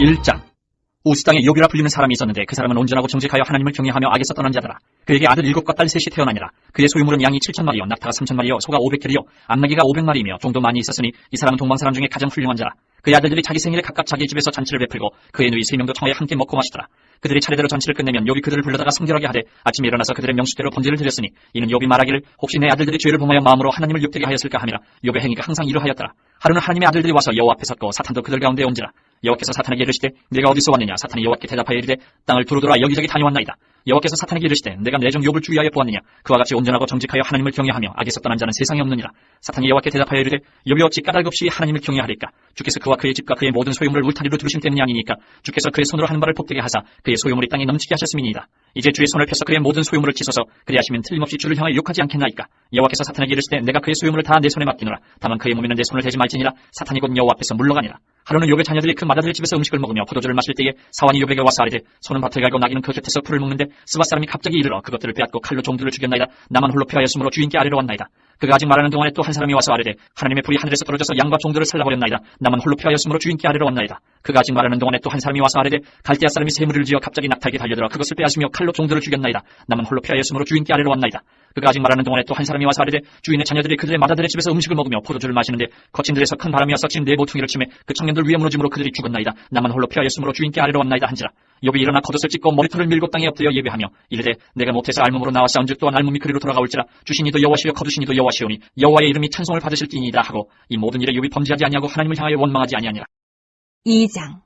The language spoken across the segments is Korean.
1장. 우스 땅에 욥이라 불리는 사람이 있었는데 그 사람은 온전하고 정직하여 하나님을 경외하며 악에서 떠난 자더라. 그에게 아들 7과 딸 3이 태어나니라. 그의 소유물은 양이 7,000마리요 낙타가 3,000마리요 소가 500개리요 암나귀가 500마리이며 종도 많이 있었으니 이 사람은 동방사람 중에 가장 훌륭한 자라. 그의 아들들이 자기 생일에 각각 자기 집에서 잔치를 베풀고 그의 누이 3명도 청하에 함께 먹고 마시더라. 그들이 차례대로 잔치를 끝내면 욥이 그들을 불러다가 성결하게 하되 아침에 일어나서 그들의 명수대로 번제를 드렸으니 이는 욥이 말하기를 혹시 내 아들들이 죄를 범하여 마음으로 하나님을 욕되게 하였을까 하미라. 욥의 행위가 항상 이러하였더라. 하루는 하나님의 아들들이 와서 여호와 앞에 섰고 사탄도 그들 가운데 온지라. 여호와께서 사탄에게 이르시되 내가 어디서 왔느냐. 사탄이 여호와께 대답하여 이르되 땅을 두루두라 여기저기 다녀왔나이다. 여호와께서 사탄에게 이르시되 내가 내 종 욥을 주의하여 보았느냐. 그와 같이 온전하고 정직하여 하나님을 경외하며 악에서 떠난 자는 세상에 없느니라. 사탄이 여호와께 대답하여 이르되 욥이 어찌 까닭 없이 하나님을 경외하리까. 주께서 그와 그의 집과 그의 모든 소유물을 울타리로 두르심 때문이 아니니까. 주께서 그의 손으로 하는 바를 복되게 하사 그의 소유물이 땅에 넘치게 하셨음이니이다. 이제 주의 손을 펴서 그의 모든 소유물을 치소서. 그리하시면 틀림없이 주를 향하여 욕하지 않겠나이까. 여호와께서 사탄에게 이르시되 내가 그의 소유물을 다 내 손에 맡기노라. 다만 그의 몸에는 내 손을 대지 말지니라. 사탄이 곧 여호와 앞에서 물러가니라. 하루는 욥의 자녀들이 그 맏아들의 집에서 음식을 먹으며 포도주를 마실 때에 사환이 욥에게 와서 아뢰되 소는 밭을 갈고 나귀는 그 곁에서 풀을 먹는데 스바 사람이 갑자기 이르러 그것들을 빼앗고 칼로 종들을 죽였나이다. 나만 홀로 피하였으므로 주인께 아뢰러 왔나이다. 그가 아직 말하는 동안에 또 한 사람이 와서 아뢰되 하나님의 불이 하늘에서 떨어져서 양과 종들을 살라버렸나이다. 나만 홀로 피하였으므로 주인께 아뢰러 왔나이다. 그가 아직 말하는 동안에 또 한 사람이 와서 아뢰되 갈대아 사람이 새 무리를 지어 갑자기 낙타에게 달려들어 그것을 빼앗으며 칼로 종들을 죽였나이다. 나만 홀로 피하였으므로 주인께 아뢰러 왔나이다. 그가 아직 말하는 동안에 또 한 사람이 와서 아뢰되 주인의 자녀들이 그들의 맏아들의 집에서 음식을 먹으며 포도주를 마시는데 거친들에서 큰 바람이 와서 진 네 모퉁이를 치매 그 청년들 위에 무너짐으로 그들이 죽었나이다. 나만 홀로 피하였으므로 주인께 아뢰러 왔나이다 한지라. 욥이 일어나 겉옷을 찢고 머리털을 밀고 땅에 엎드려 예배하며 이르되 내가 못해서 알몸으로 나와 싸운즉 또한 알몸이 그리로 돌아가올지라. 주신 이도 여호와시요 거두신 이도 여호와시오니 여호와의 이름이 찬송을 받으실지니이다 하고 이 모든 일에 욥이 범죄하지 아니하고 하나님을 향하여 원망하지 아니하니라. 2장.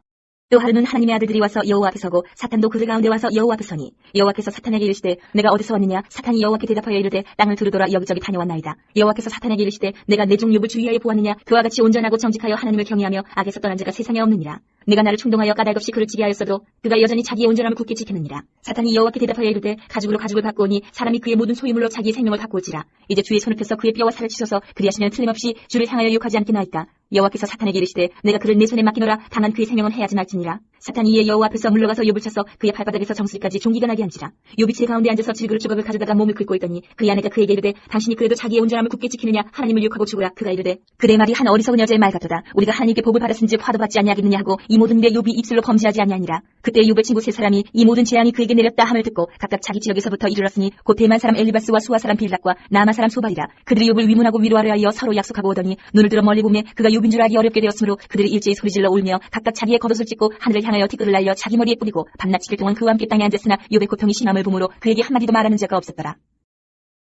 또 하루는 하나님의 아들들이 와서 여호와 앞에 서고 사탄도 그들 가운데 와서 여호와 앞에 서니 여호와께서 사탄에게 이르시되 내가 어디서 왔느냐. 사탄이 여호와께 대답하여 이르되 땅을 두루돌아 여기저기 다녀왔나이다. 여호와께서 사탄에게 이르시되 내가 내 종 욥을 주의하여 보았느냐. 그와 같이 온전하고 정직하여 하나님을 경외하며 악에서 떠난 자가 세상에 없느니라. 내가 나를 충동하여 까닭 없이 그를 찌게 하였어도 그가 여전히 자기의 온전함을 굳게 지켰느니라. 사탄이 여호와께 대답하여 이르되 가죽으로 가죽을 받고 오니 사람이 그의 모든 소유물로 자기의 생명을 받고 올지라. 이제 주의 손을 펴서 그의 뼈와 살을 치소서. 그리하시면 틀림없이 주를 향하여 욕하지 않겠나이까. 여호와께서 사탄에게 이르시되 내가 그를 내 손에 맡기노라. 다만 그의 생명은 해하지 말지니라. 사탄이 이에 여호와 앞에서 물러가서 욥을 쳐서 그의 발바닥에서 정수리까지 종기가 나게 한지라. 욥이 제 가운데 앉아서 질그릇 조각을 가져다가 몸을 긁고 있더니 그의 아내가 그에게 이르되 당신이 그래도 자기의 온전함을 굳게 지키느냐. 하나님을 욕하고 죽으라. 그가 이르되 그대 말이 한 어리석은 여자의 말 같도다. 우리가 하나님께 복을 받았은즉 화도 받지 아니하겠느냐 하고 이 모든 일에 욥이 입술로 범죄하지 아니하니라. 그때 욥의 친구 세 사람이 이 모든 재앙이 그에게 내렸다 함을 듣고 각각 자기 지역에서부터 이르렀으니 곧 대만 사람 엘리바스와 수아 사람 빌닷과 나아마 사람 소발이라. 그들이 욥을 위문하고 위로하려 하여 서로 약속하고 오더니 눈을 들어 멀리 보매 그가 욥인 줄 알기 어렵게 되었으므로 그들이 일제히 소리질러 울며 각각 자기의 겉옷을 찢고 하늘을 향하여 티끌을 날려 자기 머리에 뿌리고 밤낮 7일 동안 그와 함께 땅에 앉았으나 욥의 고통이 심함을 보므로 그에게 한마디도 말하는 자가 없었더라.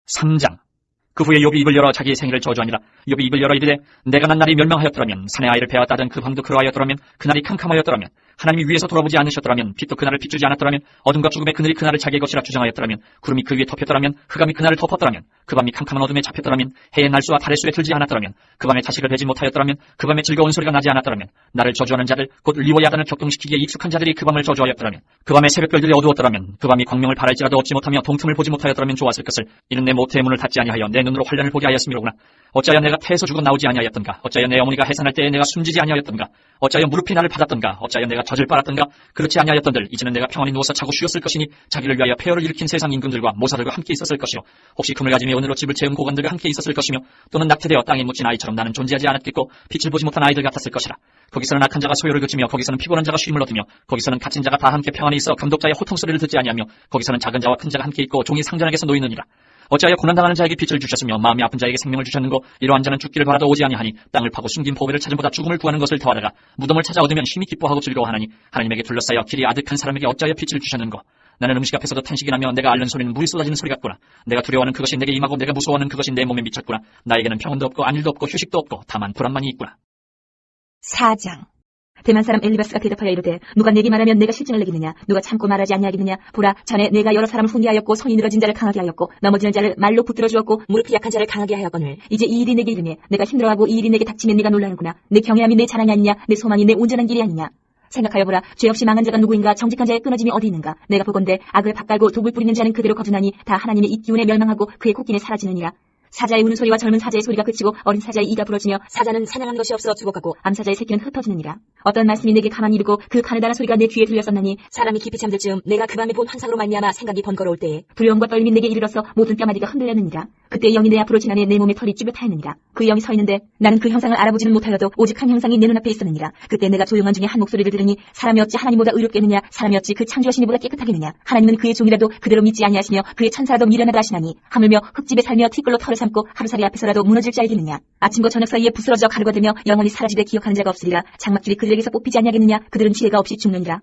3장. 그 후에 욥이 입을 열어 자기의 생일을 저주하니라. 욥이 입을 열어 이르되 내가 난 날이 멸망하였더라면 산의 아이를 베었다던 그 밤도 그러하였더라면 그날이 캄캄하였더라면 하나님이 위에서 돌아보지 않으셨더라면 빛도 그날을 비추지 않았더라면 어둠과 죽음의 그늘이 그날을 자기의 것이라 주장하였더라면 구름이 그 위에 덮였더라면 흑암이 그날을 덮었더라면 그 밤이 캄캄한 어둠에 잡혔더라면 해의 날수와 달의 수에 들지 않았더라면 그 밤에 자식을 베지 못하였더라면 그 밤에 즐거운 소리가 나지 않았더라면 나를 저주하는 자들 곧 리와 야단을 격동시키기에 익숙한 자들이 그 밤을 저주하였더라면 그 밤에 새벽별들이 어두웠더라면 그 밤이 광명을 바랄지라도 얻지 못하며 동틈을 보지 못하였더라면 좋았을 것을. 이는 내 모태의 문을 닫지 아니하여 내 눈으로 환란을 보게 하였음이로구나. 어찌하여 내가 태에서 죽어 나오지 아니하였던가. 어찌하여 내 어머니가 해산할 때에 내가 숨지지 아니하였던가. 어찌하여 무릎이 나를 받았던가. 어찌하여 내가 젖을 빨았던가. 그렇지 아니하였던들 이제는 내가 평안히 누워서 자고 쉬었을 것이니 자기를 위하여 폐허를 일으킨 세상 임금들과 모사들과 함께 있었을 것이요 혹시 금을 가지며 은으로 집을 채운 고관들과 함께 있었을 것이며 또는 낙태되어 땅에 묻힌 아이처럼 나는 존재하지 않았겠고 빛을 보지 못한 아이들 같았을 것이라. 거기서는 악한 자가 소요를 그치며 거기서는 피곤한 자가 쉼을 얻으며 거기서는 갇힌 자가 다 함께 평안히 있어 감독자의 호통소리를 듣지 아니하며 거기서는 작은 자와 큰 자가 함께 있고 종이 상전에게서 놓이느니라. 어찌하여 고난당하는 자에게 빛을 주셨으며 마음이 아픈 자에게 생명을 주셨는고 이러한 자는 죽기를 바라도 오지 아니하니 땅을 파고 숨긴 보배를 찾음보다 죽음을 구하는 것을 더하다가 무덤을 찾아 얻으면 심히 기뻐하고 즐거워하나니 하나님에게 둘러싸여 길이 아득한 사람에게 어찌하여 빛을 주셨는고. 나는 음식 앞에서도 탄식이 나며 내가 앓는 소리는 물이 쏟아지는 소리 같구나. 내가 두려워하는 그것이 내게 임하고 내가 무서워하는 그것이 내 몸에 미쳤구나. 나에게는 평온도 없고 안일도 없고 휴식도 없고 다만 불안만이 있구나. 4장. 대만 사람 엘리바스가 대답하여 이르되 누가 내게 말하면 내가 실증을 내겠느냐. 누가 참고 말하지 아니하겠느냐. 보라 전에 내가 여러 사람을 훈계하였고 손이 늘어진 자를 강하게 하였고 넘어지는 자를 말로 붙들어 주었고 무릎이 약한 자를 강하게 하였거늘 이제 이 일이 내게 이르매 내가 힘들어하고 이 일이 내게 닥치면 네가 놀라는구나. 내 경외함이 내 자랑이 아니냐. 내 소망이 내 온전한 길이 아니냐. 생각하여 보라. 죄 없이 망한 자가 누구인가. 정직한 자의 끊어짐이 어디 있는가. 내가 보건대 악을 밭갈고 독을 뿌리는 자는 그대로 거두나니 다 하나님의 입기운에 멸망하고 그의 콧기에 사라지느니라. 사자의 우는 소리와 젊은 사자의 소리가 그치고 어린 사자의 이가 부러지며 사자는 사냥한 것이 없어 죽어가고 암사자의 새끼는 흩어지느니라. 어떤 말씀이 내게 가만히 이르고 그 가느다란 소리가 내 귀에 들렸었나니 사람이 깊이 잠들 즈음 내가 그 밤에 본 환상으로 말미암아 생각이 번거로울 때에 두려움과 떨림이 내게 이르러서 모든 뼈마디가 흔들렸느니라. 그때 영이 내 앞으로 지나내 내 몸에 털이 쭈뼛하였느니라. 그 영이 서 있는데 나는 그 형상을 알아보지는 못하여도 오직 한 형상이 내 눈앞에 있었느니라. 그때 내가 조용한 중에 한 목소리를 들으니 사람이 어찌 하나님보다 의롭겠느냐, 사람이 어찌 그 창조하신 이보다 깨끗하겠느냐. 하나님은 그의 종이라도 그대로 믿지 아니하시며 그의 천사라도 미련하다 하시나니 하물며 흙집에 살며 티끌로 털을 삼고 하루살이 앞에서라도 무너질 자이겠느냐. 아침과 저녁 사이에 부스러져 가루가 되며 영원히 사라지되 기억하는 자가 없으리라. 장막들이 그들에게서 뽑히지 아니하겠느냐. 그들은 지혜가 없이 죽느니라.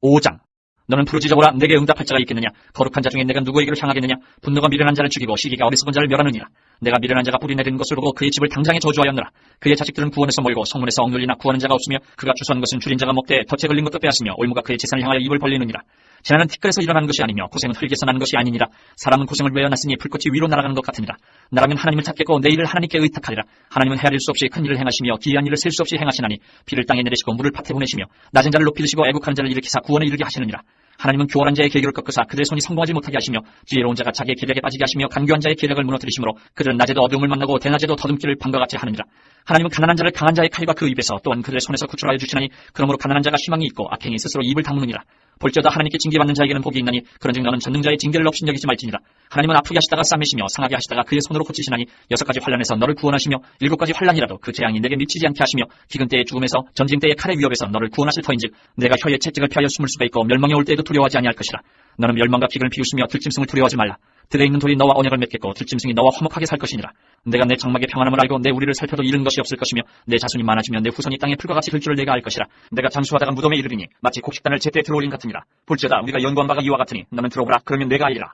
5장. 너는 부르짖어보라. 내게 응답할 자가 있겠느냐. 거룩한 자 중에 내가 누구에게로 향하겠느냐. 분노가 미련한 자를 죽이고 시기가 어리석은 자를 멸하느니라. 내가 미련한 자가 뿌리 내리는 것을 보고 그의 집을 당장에 저주하였느라. 그의 자식들은 구원에서 멀고 성문에서 억눌리나 구하는 자가 없으며 그가 추수한 것은 줄인 자가 먹되 덫에 걸린 것도 빼앗으며 올무가 그의 재산을 향하여 입을 벌리느니라. 재난은 티끌에서 일어나는 것이 아니며 고생은 흙에서 나는 것이 아니니라. 사람은 고생을 외어놨으니 불꽃이 위로 날아가는 것 같으니라. 나라면 하나님을 찾겠고 내 일을 하나님께 의탁하리라. 하나님은 헤아릴 수 없이 큰 일을 행하시며 기이한 일을 셀 수 없이 행하시나니 비를 땅에 내리시고 물을 밭에 보내시며 낮은 자를 높이 드시고 애국하는 자를 일으키사 구원에 이르게 하시느니라. 하나님은 교활한 자의 계략을 꺾으사 그들의 손이 성공하지 못하게 하시며 지혜로운 자가 자기의 계략에 빠지게 하시며 간교한 자의 계략을 무너뜨리시므로 그들은 낮에도 어두움을 만나고 대낮에도 더듬기를 밤과 같이 하느니라. 하나님은 가난한 자를 강한 자의 칼과 그 입에서 또한 그들의 손에서 구출하여 주시나니 그러므로 가난한 자가 희망이 있고 악행이 스스로 입을 다무느니라. 볼지어다 하나님께 징계받는 자에게는 복이 있나니 그런즉 너는 전능자의 징계를 업신여기지 말지니라. 하나님은 아프게 하시다가 싸매시며 상하게 하시다가 그의 손으로 고치시나니 6가지 환난에서 너를 구원하시며 7가지 환난이라도 그 재앙이 내게 미치지 않게 하시며 기근 때의 죽음에서 전쟁 때의 칼의 위협에서 너를 구원하실 터인즉 내가 혀의 채찍을 피하여 숨을 수가 있고 멸망이 올 때에도 두려워하지 아니할 것이라. 너는 멸망과 기근을 피우시며 들짐승을 두려워하지 말라. 들에 있는 돌이 너와 언약을 맺겠고 들짐승이 너와 화목하게 살 것이니라. 내가 내 장막의 평안함을 알고 내 우리를 살펴도 잃은 것이 없을 것이며 내 자손이 많아지면 내 후손이 땅에 풀과 같이 될 줄을 내가 알 것이라. 내가 장수하다가 무덤에 이르리니 마치 곡식단을 제때 들어올린 같으니라. 볼지어다 우리가 연구한 바가 이와 같으니 너는 들어보라. 그러면 내가 알리라.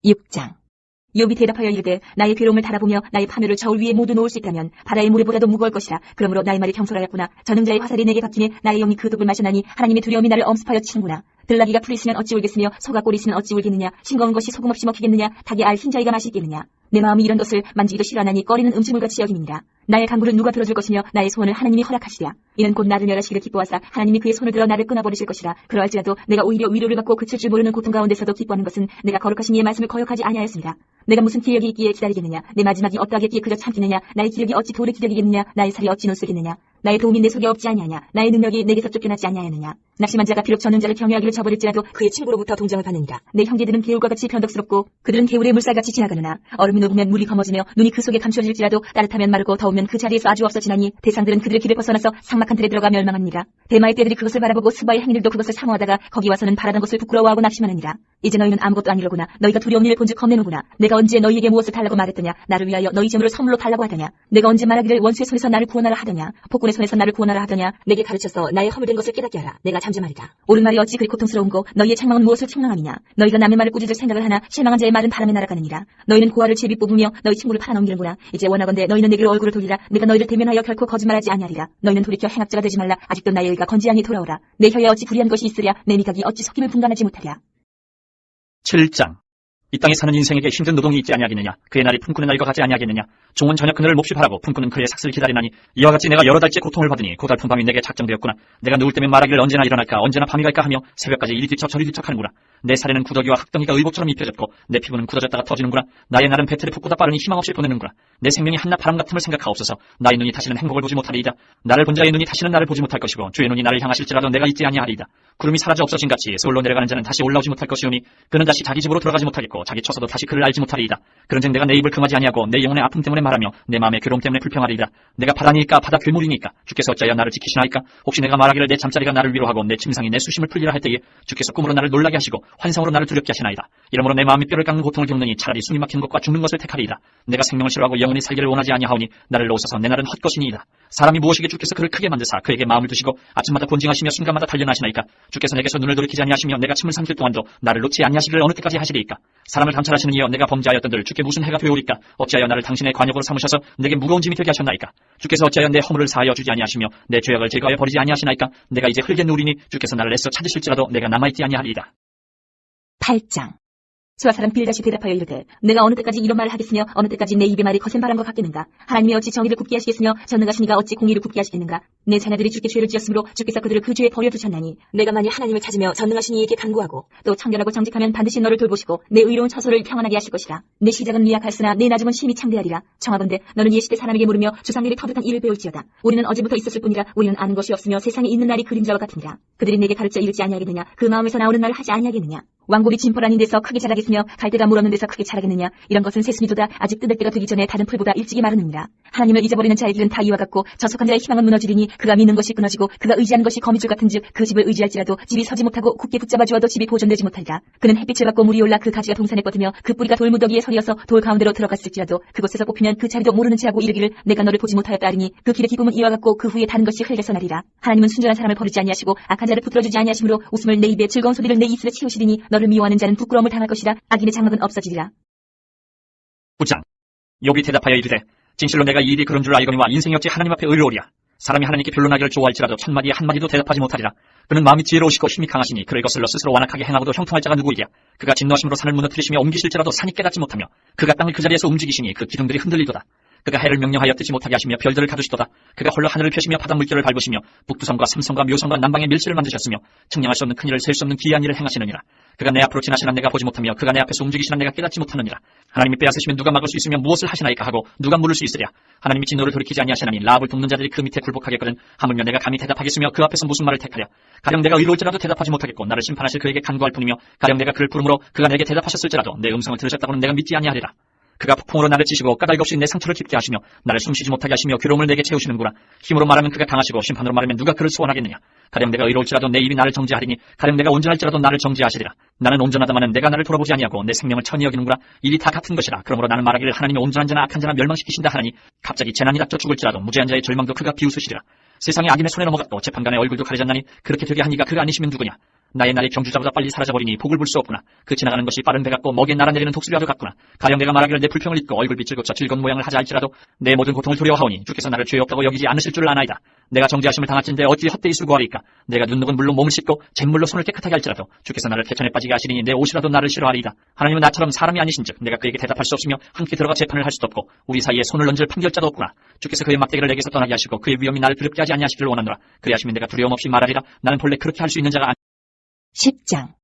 6장. 욥이 대답하여 이르되 나의 괴로움을 달아보며 나의 파멸을 저울 위에 모두 놓을 수 있다면 바다의 모래보다도 무거울 것이라. 그러므로 나의 말이 경솔하였구나. 전능자의 화살이 내게 박히니 나의 영이 그 독을 마시나니 하나님의 두려움이 나를 엄습하여 치는구나. 들나귀가 풀이 있으면 어찌 울겠으며 소가 꼴이 있으면 어찌 울겠느냐. 싱거운 것이 소금 없이 먹히겠느냐. 닭의 알 흰자위가 맛있겠느냐. 내 마음이 이런 것을 만지기도 싫어하나니 꺼리는 음식물같이 여김이니라. 나의 간구를 누가 들어줄 것이며 나의 소원을 하나님이 허락하시랴. 이는 곧 나를 멸하시기를 기뻐하사 하나님이 그의 손을 들어 나를 끊어버리실 것이라. 그러할지라도 내가 오히려 위로를 받고 그칠 줄 모르는 고통 가운데서도 기뻐하는 것은 내가 거룩하신 이의 말씀을 거역하지 아니하였습니다. 내가 무슨 기력이 있기에 기다리겠느냐. 내 마지막이 어떠하겠기에 그저 참겠느냐. 나의 기력이 어찌 돌을 기력이겠느냐. 나의 살이 어찌 눈쓰겠느냐. 나의 도움이 내 속에 없지 아니하냐. 나의 능력이 내게서 쫓겨나지 아니하였느냐. 낙심한 자가 비록 전능자를 경외하기를 저버릴지라도 그의 친구로부터 동정을 받느니라. 내 형제들은 개울과 같이 변덕스럽고 그들은 개울의 물살같이 지나가느나. 얼음이 녹으면 물이 검어지며 눈이 그 속에 감춰질지라도 따뜻하면 마르고 더우면 그 자리에서 아주 없어지나니 대상들은 그들의 길을 벗어나서 삭막한 들에 들어가 멸망합니다. 대마의 떼들이 그것을 바라보고 스바의 행인들도 그것을 사모하다가 거기 와서는 바라던 것을 부끄러워하고 낙심하느니라. 이제 너희는 아무것도 아니로구나. 너희가 두려운 일을 본즉 겁내는구나. 내가 언제 너희에게 무엇을 달라고 말했더냐. 나를 위하여 너희 재물을 선물로 달라고 하더냐. 내가 언제 말하기를 원수의 손에서 나를 구원하라 하더냐. 폭군의 손에서 나를 구원하라 하더냐. 내게 가르쳐서 나의 허물된 것을 깨닫게 하라. 내가 잠잠하리라. 옳은 말이 어찌 그리 고통스러운고 너희의 책망은 무엇을 책망함이냐. 너희가 남의 말을 꾸짖을 생각을 하나 실망한 자의 말은 바람에 날아가느니라. 너희는 고아를 제비 뽑으며 너희 친구를 팔아넘기는구나. 이제 원하건대 너희는 내게로 얼굴을 돌리라. 내가 너희를 대면하여 결코 거짓말하지 아니하리라. 너희는 돌이켜 행악자가 되지 말라. 아직도 나의 의가 건지양이 돌아오라. 내 혀에 어찌 불의한 것이 있으랴. 내 미각이 어찌 속임을 분간하지 못하랴. 7장. 이 땅에 사는 인생에게 힘든 노동이 있지 아니하겠느냐. 그의 날이 품꾸는 날과 같지 아니하겠느냐. 종은 저녁 그늘을 몹시 바라고 품꾸는 그의 삭슬을 기다리나니 이와 같이 내가 여러 달째 고통을 받으니 고달픈 밤이 내게 작정되었구나. 내가 누울 때면 말하기를 언제나 일어날까 언제나 밤이 갈까 하며 새벽까지 이리 뒤척 저리 뒤척하는구나. 내 살에는 구더기와 흙덩이가 의복처럼 입혀졌고 내 피부는 굳어졌다가 터지는구나. 나의 날은 배틀에 붓보다 빠르니 희망없이 보내는구나. 내 생명이 한낱 바람 같음을 생각하옵소서. 나의 눈이 다시는 행복을 보지 못하리이다. 나를 본 자의 눈이 다시는 나를 보지 못할 것이고 주의 눈이 나를 향하실지라도 내가 있지 아니하리이다. 구름이 사라져 없어진 같이 서울로 내려가는 자는 다시 올라오지 못할 것이오니 그는 다시 자기 집으로 들어가지 못하겠고 자기 처소도 다시 그를 알지 못하리이다. 그런즉 내가 내 입을 금하지 아니하고 내 영혼의 아픔 때문에 말하며 내 마음의 괴로움 때문에 불평하리이다. 내가 바다니까 바다 괴물이니까 주께서 어찌하여 나를 지키시나이까. 혹시 내가 말하기를 내 잠자리가 나를 위로하고 내 침상이 내 수심을 풀리라 할 때에 주께서 꿈으로 나를 놀라게 하시고 환상으로 나를 두렵게 하시나이다. 이러므로 내 마음이 뼈를 깎는 고통을 겪느니 차라리 숨이 막히는 것과 죽는 것을 택하리이다. 내가 생명을 싫어하고 영원히 살기를 원하지 아니하오니 나를 놓으소서. 내 날은 헛것이니이다. 사람이 무엇이게 주께서 그를 크게 만드사 그에게 마음을 두시고 아침마다 곤징하시며 순간마다 단련하시나이까. 주께서 내게서 눈을 돌이키지 아니하시며 내가 침을 삼킬 동안도 나를 놓지 아니하시기를 어느 때까지 하시리이까. 사람을 감찰하시는 이여 내가 범죄하였던들 주께 무슨 해가 되오리까. 어찌하여 나를 당신의 관역으로 삼으셔서 내게 무거운 짐이 되게 하셨나이까. 주께서 어찌하여 내 허물을 사하여 주지 아니하시며 내 죄악을 제거하여 버리지 아니하시나이까. 내가 이제 흙에 누리니 주께서 나를 애써 찾으실지라도 내가 남아있지 아니하리이다. 8장. 수아 사람 빌닷이 대답하여 이르되 내가 어느 때까지 이런 말을 하겠으며 어느 때까지 내 입의 말이 거센 바람과 같겠는가. 하나님이 어찌 정의를 굽게 하시겠으며 전능하신 이가 어찌 공의를 굽게 하시겠는가. 내 자녀들이 주께 죄를 지었으므로 주께서 그들을 그 죄에 버려두셨나니 내가 만일 하나님을 찾으며 전능하신 이에게 간구하고 또 청결하고 정직하면 반드시 너를 돌보시고 내 의로운 처소를 평안하게 하실 것이라. 내 시작은 미약할으나 내 나중은 심히 창대하리라. 청하건대 너는 옛시대 사람에게 물으며 조상들이 터득한 일을 배울지어다. 우리는 어제부터 있었을 뿐이라 우리는 아는 것이 없으며 세상에 있는 날이 그림자와 같으니라. 그들이 내게 가르쳐 이르지 아니하겠느냐. 그 마음에서 나오는 말을 하지 아니하겠느냐. 왕골이 진펄 아닌 데서 크게 자라겠으며 갈대가 물 없는 데서 크게 자라겠느냐. 이런 것은 새순이도다. 아직 뜯을 때가 되기 전에 다른 풀보다 일찍이 마르느니라. 하나님을 잊어버리는 자의 길은 다 이와 같고 저속한 자의 희망은 무너지리니 그가 믿는 것이 끊어지고 그가 의지하는 것이 거미줄 같은즉 그 집을 의지할지라도 집이 서지 못하고 굳게 붙잡아 주어도 집이 보존되지 못하리라. 그는 햇빛을 받고 물이 올라 그 가지가 동산에 뻗으며 그 뿌리가 돌무더기에 서리어서 돌 가운데로 들어갔을지라도 그곳에서 뽑히면 그 자리도 모르는 체하고 이르기를 내가 너를 보지 못하였다 하리니 그 길의 기쁨은 이와 같고 그 후에 다른 것이 흙에서 나리라. 하나님은 순전한 사람을 버리지 아니하시고 악한 자를 붙들어주지 아니하심으로 웃음을 내 입에 즐거운 소리를 내 입술에 채우시리니 너를 미워하는 자는 부끄러움을 당할 것이라. 악인의 장막은 없어지리라. 9장. 욥이 대답하여 이르되 진실로 내가 이 일이 그런 줄 알거니와 인생이 어찌 하나님 앞에 의로우랴. 사람이 하나님께 변론하기를 좋아할지라도 첫마디에 한마디도 대답하지 못하리라. 그는 마음이 지혜로우시고 힘이 강하시니 그를 거슬러 스스로 완악하게 행하고도 형통할 자가 누구이랴. 그가 진노하심으로 산을 무너뜨리시며 옮기실지라도 산이 깨닫지 못하며 그가 땅을 그 자리에서 움직이시니 그 기둥들이 흔들리도다. 그가 해를 명령하여 뜨지 못하게 하시며 별들을 가두시도다. 그가 홀로 하늘을 펴시며 바닷물결을 밟으시며 북두성과 삼성과 묘성과 남방의 밀실을 만드셨으며 측량할 수 없는 큰 일을 셀 수 없는 기이한 일을 행하시느니라. 그가 내 앞으로 지나시나 내가 보지 못하며 그가 내 앞에서 움직이시나 내가 깨닫지 못하느니라. 하나님이 빼앗으시면 누가 막을 수 있으며 무엇을 하시나이까 하고 누가 물을 수 있으랴. 하나님이 진노를 돌이키지 아니하시나니 라합을 돕는 자들이 그 밑에 굴복하겠거든 하물며 내가 감히 대답하겠으며 그 앞에서 무슨 말을 택하랴. 가령 내가 의로울지라도 대답하지 못하겠고 나를 심판하실 그에게 간구할 뿐이며 가령 내가 그를 부르므로 그가 내게 대답하셨을지라도 내 음성을 들으셨다고는 내가 믿지 아니하리라. 그가 폭풍으로 나를 치시고 까닭없이 내 상처를 깊게 하시며 나를 숨쉬지 못하게 하시며 괴로움을 내게 채우시는구나. 힘으로 말하면 그가 강하시고 심판으로 말하면 누가 그를 소원하겠느냐. 가령 내가 의로울지라도 내 입이 나를 정죄하리니 가령 내가 온전할지라도 나를 정죄하시리라. 나는 온전하다마는 내가 나를 돌아보지 아니하고 내 생명을 천히 여기는구나. 일이 다 같은 것이라. 그러므로 나는 말하기를 하나님이 온전한 자나 악한 자나 멸망시키신다 하나니 갑자기 재난이 닥쳐 죽을지라도 무죄한 자의 절망도 그가 비웃으시리라. 세상에 악인의 손에 넘어갔고 재판관의 얼굴도 가려졌나니 그렇게 되게 한 이가 그가 아니시면 누구냐. 나의 날이 경주자보다 빨리 사라져버리니 복을 볼 수 없구나. 그 지나가는 것이 빠른 배 같고 먹이에 날아내리는 독수리와도 같구나. 가령 내가 말하기를 내 불평을 잊고 얼굴빛을 고쳐 즐거운 모양을 하자 할지라도 내 모든 고통을 두려워하오니 주께서 나를 죄 없다고 여기지 않으실 줄 아나이다. 내가 정죄하심을 당할진데 어찌 헛되이 수고하리까. 내가 눈녹은 물로 몸을 씻고 잿물로 손을 깨끗하게 할지라도 주께서 나를 태천에 빠지게 하시리니 내 옷이라도 나를 싫어하리이다. 하나님은 나처럼 사람이 아니신즉 내가 그에게 대답할 수 없으며 함께 들어가 재판을 할 수도 없고 우리 사이에 손을 얹을 판결자도 없구나. 주께서 그의 막대기를 내게서 떠나게 하시고 그의 위엄이 나를 두렵게 하지 아니하시기를 원하노라. 그리하시면 내가 두려움 없이 말하리라. 나는 본래 그렇게 할 수 있는 자가 10장.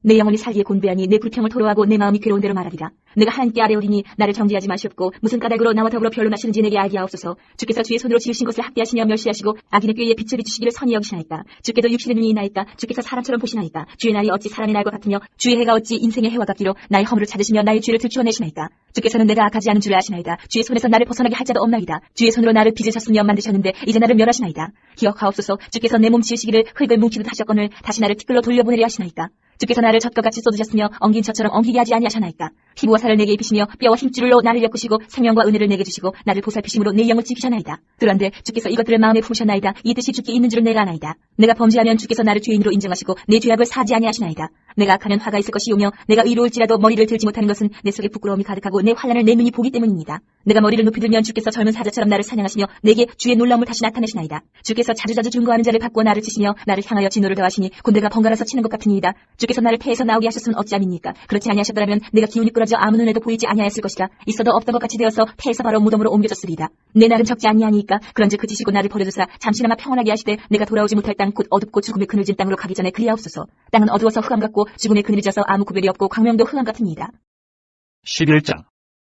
내 영혼이 살기에 곤배하니 내 불평을 토로하고 내 마음이 괴로운 대로 말하리라. 내가 하나님께 아뢰오리니 나를 정죄하지 마시옵고 무슨 까닭으로 나와 더불어 변론하시는지 내게 알게 하옵소서. 주께서 주의 손으로 지으신 것을 학대하시며 멸시하시고 악인의 꾀에 빛을 비추시기를 선히 여기시나이까. 주께도 육신의 눈이 있나이까. 주께서 사람처럼 보시나이까. 주의 날이 어찌 사람의 날과 같으며 주의 해가 어찌 인생의 해와 같기로 나의 허물을 찾으시며 나의 죄를 들추어내시나이까. 주께서는 내가 악하지 않은 줄을 아시나이다. 주의 손에서 나를 벗어나게 할 자도 없나이다. 주의 손으로 나를 빚으셨으며 만드셨는데 이제 나를 멸하시나이다. 기억하옵소서. 주께서 내 몸 지으시기를 흙을 뭉치듯 하셨거늘 다시 나를 티끌로 돌려보내려 하시나이까. 주께서 나를 젖과 같이 쏟으셨으며 엉긴 젖처럼 엉키게 하지 아니하셨나이까. 피부와 살을 내게 입히시며 뼈와 힘줄로 나를 엮으시고 생명과 은혜를 내게 주시고 나를 보살피심으로 내 영을 지키셨나이다. 그런데 주께서 이것들을 마음에 품으셨나이다. 이 뜻이 주께 있는 줄은 내가 아나이다. 내가 범죄하면 주께서 나를 죄인으로 인정하시고 내 죄악을 사지 아니하시나이다. 내가 악하면 화가 있을 것이오며 내가 의로울지라도 머리를 들지 못하는 것은 내 속에 부끄러움이 가득하고 내 환난을 내 눈이 보기 때문입니다. 내가 머리를 높이 들면 주께서 젊은 사자처럼 나를 사냥하시며 내게 주의 놀라움을 다시 나타내시나이다. 주께서 자주자주 중거하는 자를 바꾸어 나를 치시며 나를 향하여 진노를 더하시니 곤대가 번갈아서 치는 것 같으니이다. 주께서 나를 폐에서 나오게 하셨으면 어찌함입니까? 그렇지 아니하셨더라면 내가 기운이 끌어져 아무 눈에도 보이지 아니하였을 것이라. 있어도 없던 것 같이 되어서 폐에서 바로 무덤으로 옮겨졌으리이다. 내 날은 적지 아니하니까. 그런즉 그치시고 나를 버려두사 잠시나마 평온하게 하시되 내가 돌아오지 못할 땅 곧 어둡고 죽음의 그늘진 땅으로 가기 전에 그리하옵소서. 땅은 어두워서 흑암 같고 죽음의 그늘이 져서 아무 구별이 없고 광명도 흑암 같으니이다. 11장.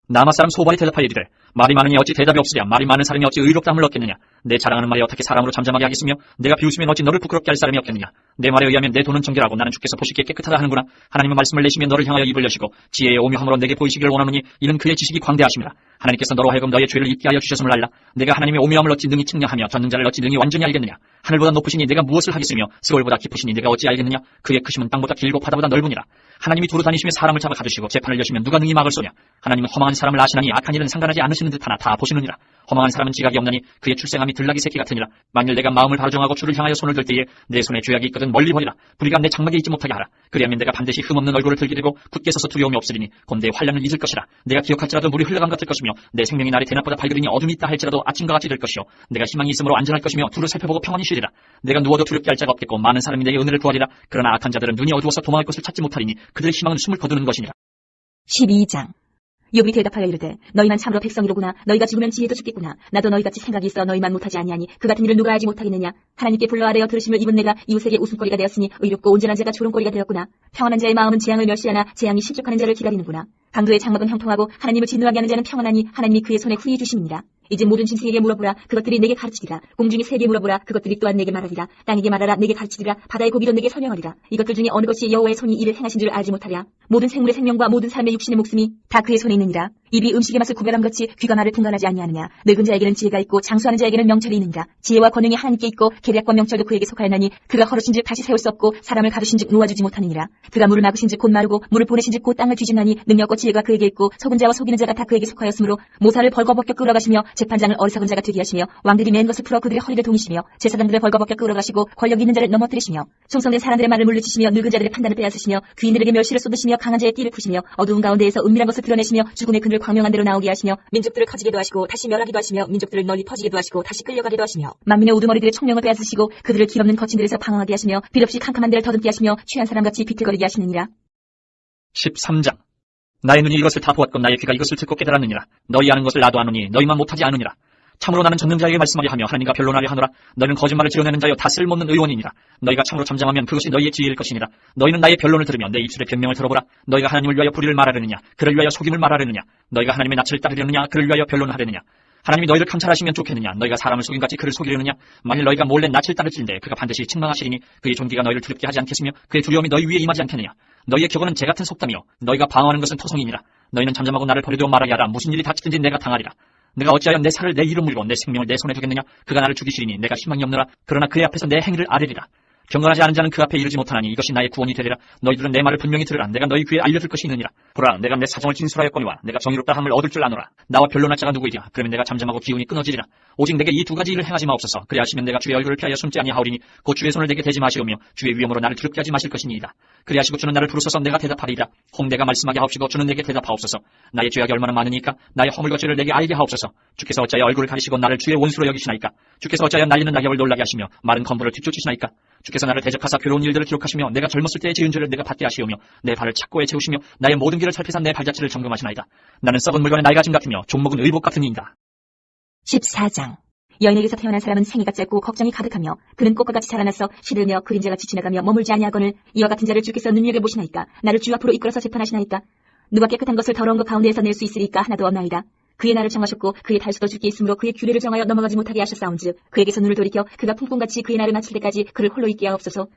남아 사람 소발이 대답하여 이르되 말이 많으니 어찌 대답이 없으랴. 말이 많은 사람이 어찌 의롭다함을 얻겠느냐. 내 자랑하는 말이 어떻게 사람으로 잠잠하게 하겠으며 내가 비웃으면 어찌 너를 부끄럽게 할 사람이 없겠느냐. 내 말에 의하면 내 돈은 정결하고 나는 주께서 보시기에 깨끗하다 하는구나. 하나님의 말씀을 내시면 너를 향하여 입을 여시고 지혜의 오묘함으로 내게 보이시기를 원하노니 이는 그의 지식이 광대하심이라. 하나님께서 너로 하여금 너의 죄를 잊게 하여 주셨음을 알라. 내가 하나님의 오묘함을 어찌 능히 측량하며 전능자를 어찌 능히 완전히 알겠느냐. 하늘보다 높으시니 내가 무엇을 하겠으며 스월보다 깊으시니 내가 어찌 알겠느냐. 그의 크심은 땅보다 길고 바다보다 넓으니라. 하나님이 두루 다니시며 사람을 잡아 가두시고 재판을 여시면 누가 능히 막을 소냐. 하나님은 허망한 사람을 아시나니 악한 일은 상관하지 않으시는 듯하나 다 보시느니라. 허망한 사람은 지각이 없나니 그의 출생함이 들나귀 새끼 같으니라. 만일 내가 마음을 바로 정하고 주를 향하여 손을 들 때에 내 손에 죄악이 있거든 멀리 버리라. 불의가 내 장막에 있지 못하게 하라. 그리하면 내가 반드시 흠없는 얼굴을 들게 되고 굳게 서서 두려움이 없으리니 곤대의 환란을 잊을 것이라. 내가 기억할지라도 물이 흘러감 같을 것이며 내 생명이 날이 대낮보다 밝으리니 어둠이 있다 할지라도 아침과 같이 될 것이요 내가 희망이 있으므로 안전할 것이며 두루 살펴보고 평안히 쉬리라. 내가 누워도 두렵게 할 자가 없겠고 많은 사람이 내게 은혜를 구하리라. 그러나 악한 자들은 눈이 어두워서 도망할 것을 찾지 못하리니 그들의 희망은 숨을 거두는 것이니라. 12장. 욥이 대답하여 이르되 너희만 참으로 백성이로구나. 너희가 죽으면 지혜도 죽겠구나. 나도 너희같이 생각이 있어 너희만 못하지 아니하니 그 같은 일을 누가 하지 못하겠느냐. 하나님께 불러 아뢰어 들으심을 입은 내가 이웃에게 웃음거리가 되었으니 의롭고 온전한 자가 조롱거리가 되었구나. 평안한 자의 마음은 재앙을 멸시하나 재앙이 실족하는 자를 기다리는구나. 강도의 장막은 형통하고 하나님을 진노하게 하는 자는 평안하니 하나님이 그의 손에 후히 주심이니라. 이제 모든 짐승에게 물어보라. 그것들이 내게 가르치리라. 공중의 새에게 물어보라. 그것들이 또한 내게 말하리라. 땅에게 말하라. 내게 가르치리라. 바다의 고기도 내게 설명하리라. 이것들 중에 어느 것이 여호와의 손이 이를 행하신 줄 알지 못하랴. 모든 생물의 생명과 모든 삶의 육신의 목숨이 다 그의 손에 있느니라. 입이 음식의 맛을 구별함같이 귀가 말을 분간하지 아니하느냐. 늙은 자에게는 지혜가 있고 장수하는 자에게는 명철이 있느니라. 지혜와 권능이 하나님께 있고 계략과 명철도 그에게 속하였나니 그가 걸으신즉 다시 세울 수 없고 사람을 가르신즉 놓아주지 못하느니라. 그가 물을 막으신즉 곧 마르고 물을 보내신즉 곧 땅을 뒤집나니 능력과 지혜가 그에게 있고 속은 자와 속이는 자가 다 그에게 속하였으므로 모사를 벌거벗겨 끌어가시며 재판장을 어리석은 자가 되게 하시며 왕들이 맨 것을 풀어 그들의 허리를 동이시며 제사장들을 벌거벗겨 끌어가시고 권력 있는 자를 넘어뜨리시며 충성된 사람들의 말을 물리치시며 늙은 자들의 판단을 빼앗으시며 귀인들에게 멸시를 쏟으시며 강한 자의 띠를 푸시며 어두운 가운데에서 은밀한 것을 드러내시며 죽음의 그늘 광명한 대로 나오게 하시며 민족들을 커지게도 하시고 다시 멸하기도 하시며 민족들을 널리 퍼지게도 하시고 다시 끌려가게도 하시며 만민의 우두머리들의 총명을 빼앗으시고 그들을 길없는 거친 들에서 방황하게 하시며 필없이 캄캄한 데를 더듬게 하시며 취한 사람같이 비틀거리게 하시느니라. 13장. 나의 눈이 이것을 다 보았고 나의 귀가 이것을 듣고 깨달았느니라. 너희 아는 것을 나도 아노니 너희만 못하지 않으니라. 참으로 나는 전능자에게 말씀하게 하며 하나님과 변론하려 하노라. 너희는 거짓말을 지어내는 자여 다 쓸모없는 의원이니라. 너희가 참으로 잠잠하면 그것이 너희의 지혜일 것이니라. 너희는 나의 변론을 들으며 내 입술의 변명을 들어보라. 너희가 하나님을 위하여 불의를 말하려느냐 그를 위하여 속임을 말하려느냐. 너희가 하나님의 낯을 따르려느냐 그를 위하여 변론하려느냐. 하나님이 너희를 감찰하시면 좋겠느냐. 너희가 사람을 속임같이 그를 속이려느냐. 만일 너희가 몰래 낯을 따를진대 그가 반드시 책망하시리니 그의 존귀가 너희를 두렵게 하지 않겠으며 그의 두려움이 너희 위에 임하지 않겠느냐. 너희의 격언은 재 같은 속담이요 너희가 방어하는 것은 토성이니라. 너희는 잠잠하고 나를 버리되어 말하게 하라. 무슨 일이 닥치든지 내가 당하리라. 내가 어찌하여 내 살을 내 이로 물고 내 생명을 내 손에 두겠느냐. 그가 나를 죽이시리니 내가 희망이 없느라. 그러나 그의 앞에서 내 행위를 아뢰리라. 경건하지 않은 자는 그 앞에 이르지 못하나니 이것이 나의 구원이 되리라. 너희들은 내 말을 분명히 들으라. 내가 너희 귀에 알려줄 것이 있느니라. 보라 내가 내 사정을 진술하였거니와 내가 정의롭다 함을 얻을 줄 아노라. 나와 변론할 자가 누구이랴. 그러면 내가 잠잠하고 기운이 끊어지리라. 오직 내게 이 두 가지 일을 행하지 마옵소서. 그리하시면 내가 주의 얼굴을 피하여 숨지 아니하오리니 곧 주의 손을 내게 대지 마시오며 주의 위엄으로 나를 두렵게 하지 마실 것이니이다. 그리하시고 주는 나를 부르소서. 내가 대답하리이다. 혹 내가 말씀하게 하옵시고 주는 내게 대답하옵소서. 나의 죄악이 얼마나 많으니까 나의 허물과 죄를 내게 알게 하옵소서. 주께서 어찌하여 얼굴을 가리시고 나를 주의 원수로 여기시나이까. 주께서 어찌하여 날리는 낙엽을 놀라게 하시며 마른 건물을 뒤쫓으시나이까. 주께서 나를 대적하사 괴로운 일들을 기록하시며 내가 젊었을 때의 지은 죄를 내가 받게 하시오며 내 발을 착고에 채우시며 나의 모든 길을 살피사 내 발자취를 점검하시나이다. 나는 썩은 물건의 낡아짐 같으며 종목은 의복 같은 이인다. 14장. 여인에게서 태어난 사람은 생애가 짧고 걱정이 가득하며 그는 꽃과 같이 자라나서 시들며 그림자가 지나가며 머물지 아니하거늘 이와 같은 자를 주께서 눈여겨보시나이까. 나를 주 앞으로 이끌어서 재판하시나이까. 누가 깨끗한 것을 더러운 것 가운데에서 낼 수 있으리까. 하나도 없나이다. 그의 날을 정하셨고 그의 달수도 주께 있으므로 그의 규례를 정하여 넘어가지 못하게 하셨사온즉 그에게서 눈을 돌이켜 그가 풍풍같이 그의 날을 마칠 때까지 그를 홀로 있게 하옵소서.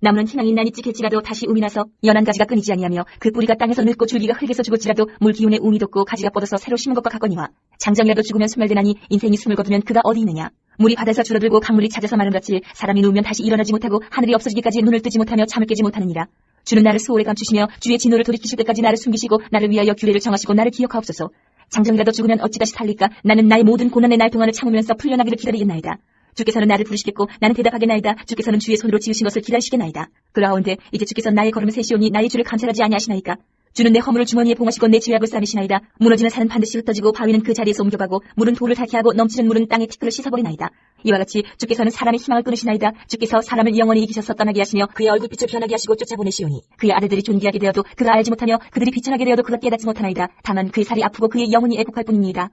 나무는 희망이 난이 찍힐지라도 다시 움이 나서 연한 가지가 끊이지 아니하며 그 뿌리가 땅에서 늙고 줄기가 흙에서 죽을지라도 물 기운에 움이 돋고 가지가 뻗어서 새로 심은 것과 같거니와 장정이라도 죽으면 소멸되나니 인생이 숨을 거두면 그가 어디 있느냐. 물이 바다에서 줄어들고 강물이 찾아서 마름같이 사람이 누우면 다시 일어나지 못하고 하늘이 없어지기까지 눈을 뜨지 못하며 잠을 깨지 못하느니라. 주는 나를 수월에 감추시며 주의 진노를 돌이키실 때까지 나를 숨기시고 나를 위하여 규례를 정하시고 나를 기억하옵소서. 장정이라도 죽으면 어찌 다시 살릴까. 나는 나의 모든 고난의 날 동안을 참으면서 풀려나기를 기다리겠나이다. 주께서는 나를 부르시겠고 나는 대답하겠나이다. 주께서는 주의 손으로 지으신 것을 기다리시겠나이다. 그러하온데 이제 주께서는 나의 걸음을 세시오니 나의 주를 감찰하지 아니하시나이까. 주는 내 허물을 주머니에 봉하시고 내 죄악을 쌓으시나이다. 무너지는 산은 반드시 흩어지고 바위는 그 자리에서 옮겨가고 물은 돌을 닳게 하고 넘치는 물은 땅의 티끌을 씻어버리나이다. 이와 같이 주께서는 사람의 희망을 끊으시나이다. 주께서 사람을 영원히 이기셔서 떠나게 하시며 그의 얼굴빛을 변하게 하시고 쫓아보내시오니 그의 아들들이 존귀하게 되어도 그가 알지 못하며 그들이 비천하게 되어도 그가 깨닫지 못하나이다. 다만 그의 살이 아프고 그의 영혼이 애곡할 뿐입니다.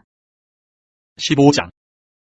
15장.